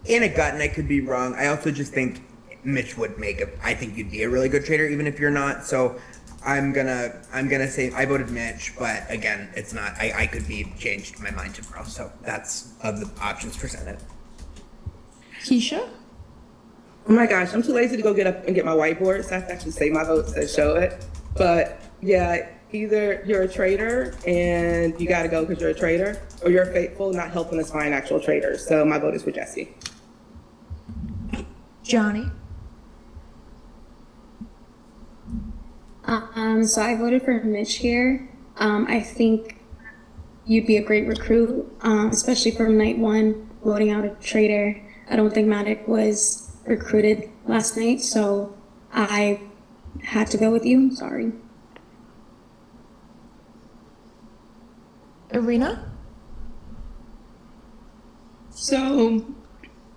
in a gut, and I could be wrong, I also just think Mitch would I think you'd be a really good trader even if you're not. So I'm gonna say I voted Mitch, but again, it's not, I could be changed my mind tomorrow. So that's of the options presented. Keisha? Oh my gosh, I'm too lazy to go get up and get my whiteboard, so I have to actually say my votes and show it. But yeah, either you're a traitor and you gotta go because you're a traitor, or you're faithful, not helping us find actual traitors. So my vote is for Jesse. Johnny? So I voted for Mitch here. I think you'd be a great recruit, especially from night one, voting out a traitor. I don't think Matic was recruited last night, so I had to go with you. Sorry. Irina? So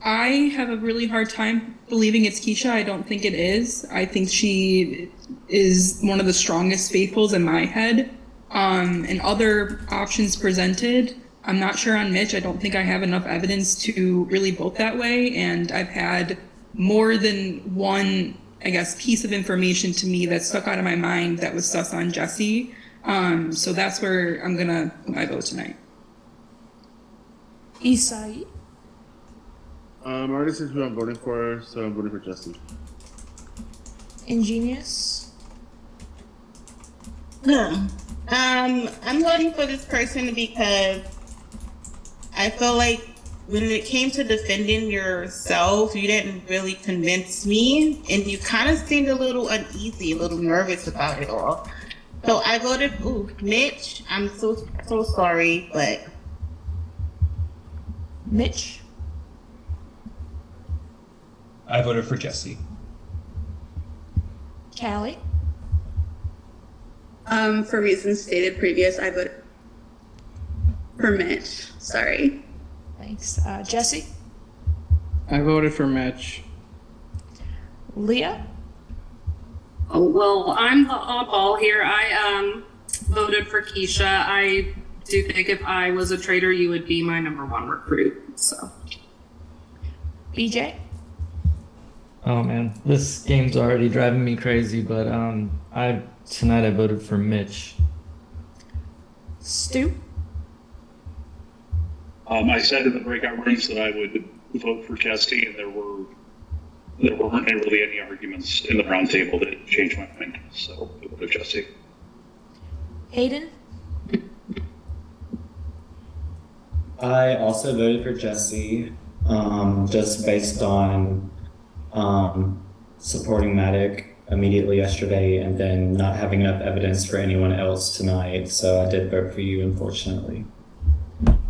I have a really hard time believing it's Keisha. I don't think it is. I think she is one of the strongest faithfuls in my head. And other options presented, I'm not sure on Mitch. I don't think I have enough evidence to really vote that way. And I've had more than one, I guess, piece of information to me that stuck out of my mind that was sus on Jesse. So that's where I'm gonna put my vote tonight. Isai? I already said who I'm voting for, so I'm voting for Jesse. Ingenious? I'm voting for this person because I feel like when it came to defending yourself, you didn't really convince me, and you kind of seemed a little uneasy, a little nervous about it all. So I voted, Mitch. I'm so sorry, but Mitch? I voted for Jesse. Callie? For reasons stated previous, I voted for Mitch. Sorry. Thanks. Jesse? I voted for Mitch. Leah? Oh, well, I'm the oddball here. I voted for Keisha. I do think if I was a traitor, you would be my #1 recruit. So, BJ? Oh man, this game's already driving me crazy, but tonight I voted for Mitch. Stu? I said in the breakout rooms that I would vote for Jesse, and there weren't really any arguments in the round table that changed my mind. So I voted Jesse. Hayden? I also voted for Jesse, just based on supporting Matic immediately yesterday and then not having enough evidence for anyone else tonight. So I did vote for you, unfortunately.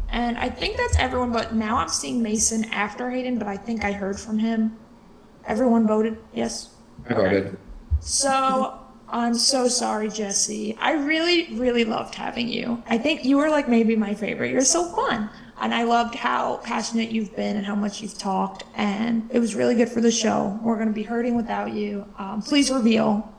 And I think that's everyone, but now I'm seeing Mason after Hayden, but I think I heard from him. Everyone voted, yes? I voted. So, I'm so sorry, Jesse. I really, really loved having you. I think you were like maybe my favorite. You're so fun. And I loved how passionate you've been and how much you've talked. And it was really good for the show. We're going to be hurting without you. Please reveal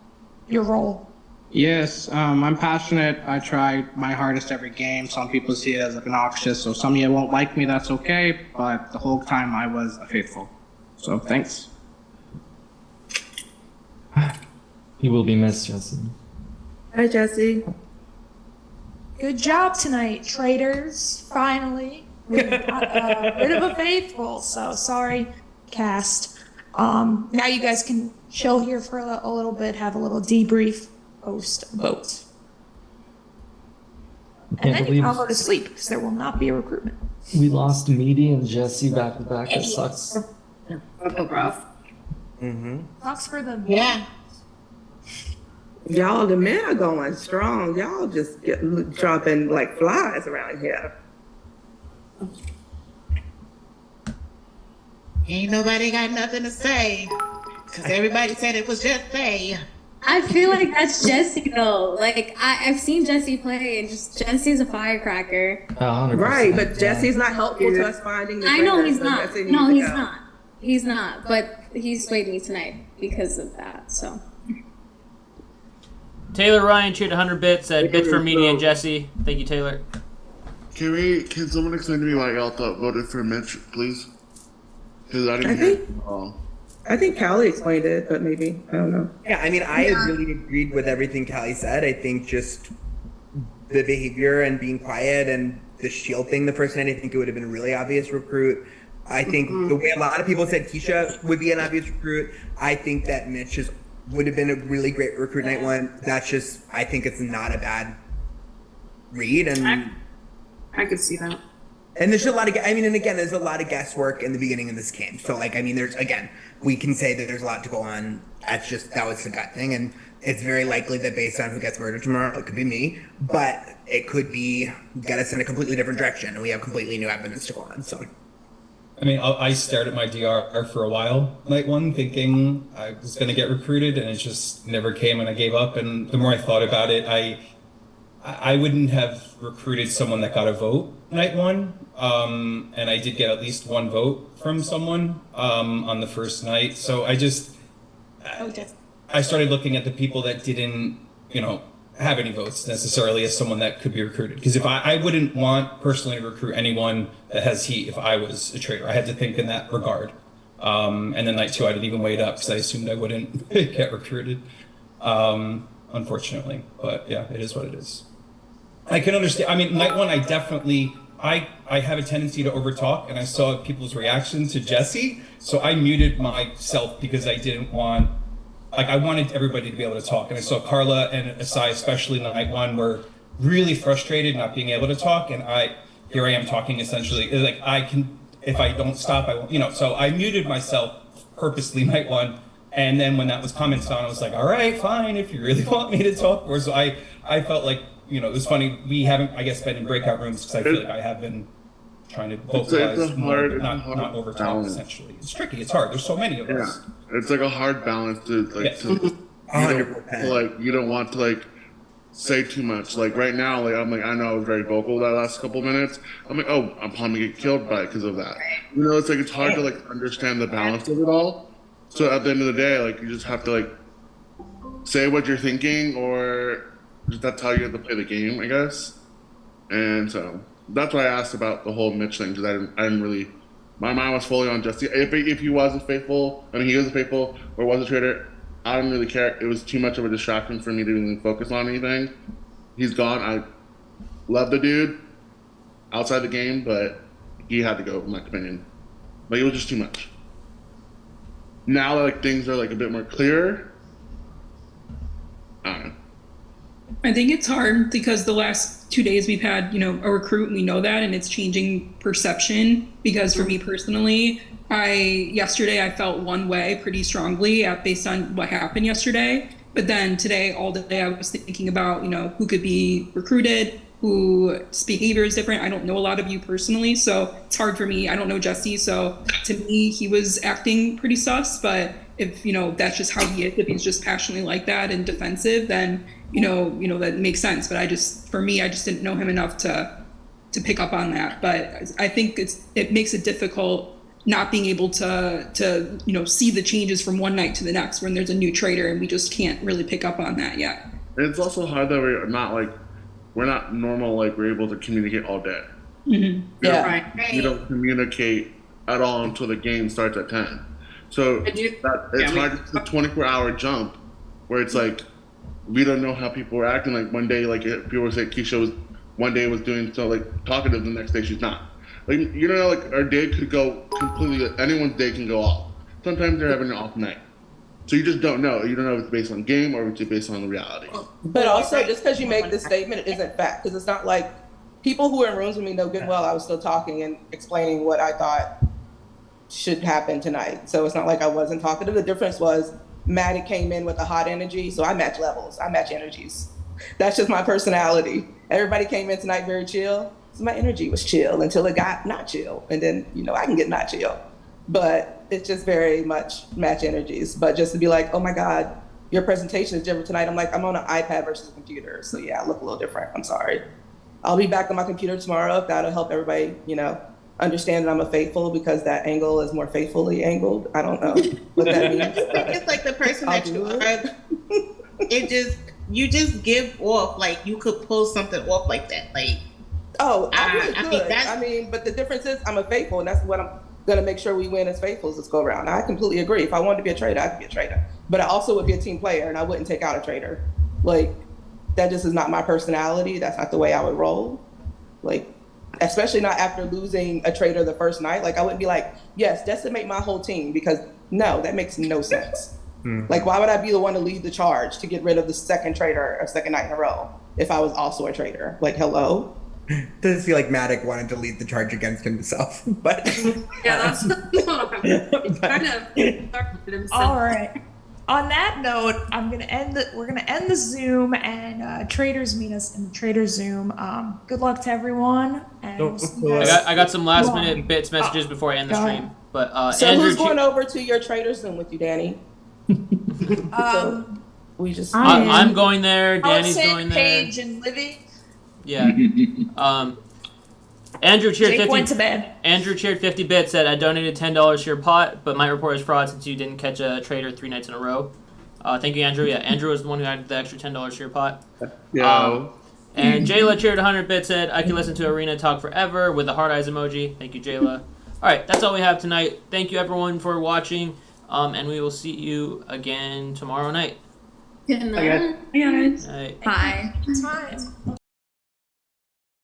your role. Yes, I'm passionate. I try my hardest every game. Some people see it as obnoxious, so some of you won't like me. That's okay. But the whole time I was faithful. So thanks. You will be missed, Jesse. Hi, Jesse. Good job tonight, traitors. Finally. We got rid of a faithful. So sorry, cast. Now you guys can chill here for a little bit, have a little debrief post vote. And then you can all go to sleep because there will not be a recruitment. We lost Meaty and Jesse back to back. It sucks. rough. Sucks for them. Yeah. Y'all, the men are going strong. Y'all just dropping like flies around here. Ain't nobody got nothing to say. Because everybody said it was just Faye. I feel like that's Jesse though. Like I've seen Jesse play, and just Jesse's a firecracker. 100%. Right, but Jesse's not helpful to us finding the I know traitor, he's so not. Jesse No, needs he's to go. not. He's not. But he swayed me tonight because of that. So. Taylor Ryan cheered 100 bits, said bits for Media and Jesse. Thank you, Taylor. Can someone explain to me why y'all voted for Mitch, please? Because I didn't hear it at all. I think Callie explained it, but maybe I don't know. Yeah, I mean, I really agreed with everything Callie said. I think just the behavior and being quiet and the shield thing the first night, I think it would have been a really obvious recruit. I think the way a lot of people said Keisha would be an obvious recruit, I think that Mitch would have been a really great recruit night one. That's just, I think it's not a bad read. And I could see that. And there's a lot of, I mean, and again, there's a lot of guesswork in the beginning of this game. So, like, I mean, we can say that there's a lot to go on. That's just, that was the gut thing. And it's very likely that based on who gets murdered tomorrow, it could be me. But it could get us in a completely different direction. And we have completely new evidence to go on. So. I mean, I stared at my DR for a while, night one, thinking I was going to get recruited, and it just never came, and I gave up. And the more I thought about it, I wouldn't have recruited someone that got a vote night one, and I did get at least one vote from someone on the first night. So I started looking at the people that didn't, have any votes necessarily as someone that could be recruited. Because if I wouldn't want personally to recruit anyone that has heat if I was a traitor. I had to think in that regard. And then night two, I didn't even wait up because I assumed I wouldn't get recruited, unfortunately. But yeah, it is what it is. I can understand. I mean, night one, I have a tendency to overtalk, and I saw people's reaction to Jesse, so I muted myself because I didn't want, I wanted everybody to be able to talk. And I saw Carla and Asai, especially in night one, were really frustrated not being able to talk, and here I am talking essentially. Like, if I don't stop, I won't, so I muted myself purposely night one. And then when that was commented on, I was like, all right, fine, if you really want me to talk more. So I felt like, it was funny. We haven't, I guess, been in breakout rooms because I feel like I have been trying to vocalize more, but not over talk, essentially. It's tricky. It's hard. There's so many of us. It's like a hard balance to, you don't want to, say too much. Like, right now, I know I was very vocal that last couple minutes. I'm like, oh, I'm probably going to get killed by it because of that. It's hard to, understand the balance of it all. So at the end of the day, you just have to, say what you're thinking, or just that's how you have to play the game, I guess. And so that's why I asked about the whole Mitch thing, because I didn't really, my mind was fully on Jesse. If he was faithful, he was a faithful or was a traitor, I didn't really care. It was too much of a distraction for me to even focus on anything. He's gone. I love the dude outside the game, but he had to go, in my opinion. It was just too much. Now that things are a bit more clear, I don't know. I think it's hard because the last 2 days we've had, a recruit, and we know that, and it's changing perception. Because for me personally, yesterday I felt one way pretty strongly based on what happened yesterday. But then today, all day, I was thinking about, who could be recruited, whose behavior is different. I don't know a lot of you personally, so it's hard for me. I don't know Jesse, so to me, he was acting pretty sus. But if, that's just how he is, if he's just passionately like that and defensive, then, that makes sense. But I just didn't know him enough to pick up on that. But I think it makes it difficult not being able to see the changes from one night to the next when there's a new traitor, and we just can't really pick up on that yet. It's also hard that we're not normal, we're able to communicate all day. Mm-hmm. We don't communicate at all until the game starts at 10. So it's hard. It's a 24-hour jump where it's we don't know how people are acting. One day, people say Keisha was doing so talkative, the next day she's not. Our day could go completely. Anyone's day can go off. Sometimes they're having an off night, so you just don't know. You don't know if it's based on game or if it's based on the reality. But also, just because you make this statement, it isn't fact. Because it's not like people who are in rooms with me know good and well I was still talking and explaining what I thought should happen tonight. So it's not like I wasn't talkative. The difference was Maddie came in with a hot energy, so I match levels. I match energies. That's just my personality. Everybody came in tonight very chill. So my energy was chill until it got not chill. And then, I can get not chill. but it's just very much match energies. But just to be like, oh my God, your presentation is different tonight. I'm like, I'm on an iPad versus a computer. So yeah, I look a little different. I'm sorry. I'll be back on my computer tomorrow if that'll help everybody, understand that I'm a faithful because that angle is more faithfully angled. I don't know what that means. It's like the person that you are. You just give off, like you could pull something off like that. Like, oh, I mean, but the difference is I'm a faithful, and that's what I'm gonna make sure we win as faithfuls this go around. I completely agree. If I wanted to be a traitor, I could be a traitor. But I also would be a team player, and I wouldn't take out a traitor. Like, that just is not my personality. That's not the way I would roll. Like, especially not after losing a traitor the first night. Like, I wouldn't be like, yes, decimate my whole team, because no, that makes no sense. Like, why would I be the one to lead the charge to get rid of the second traitor a second night in a row if I was also a traitor? Like, hello? Doesn't feel like Matic wanted to lead the charge against himself, but yeah, that's what I'm kind of. All right. On that note, we're gonna end the Zoom, and traders meet us in the trader Zoom. Good luck to everyone. And we'll see you guys. I got some last minute bits messages before I end the stream. But so Andrew, who's going over to your trader Zoom with you, Danny? We just. I'm going there. Danny's Allison, going there. Paige, and Livy. Yeah. Andrew cheered Jake 50. went to bed. Andrew cheered 50 bits. Said I donated $10 to your pot, but might report as fraud since you didn't catch a trader 3 nights in a row. Thank you, Andrew. Yeah, Andrew was the one who added the extra $10 to your pot. And Jayla cheered 100 bits. Said I can listen to Arena talk forever with the heart eyes emoji. Thank you, Jayla. All right, that's all we have tonight. Thank you everyone for watching, and we will see you again tomorrow night. Good night. Bye, guys. Bye. Bye.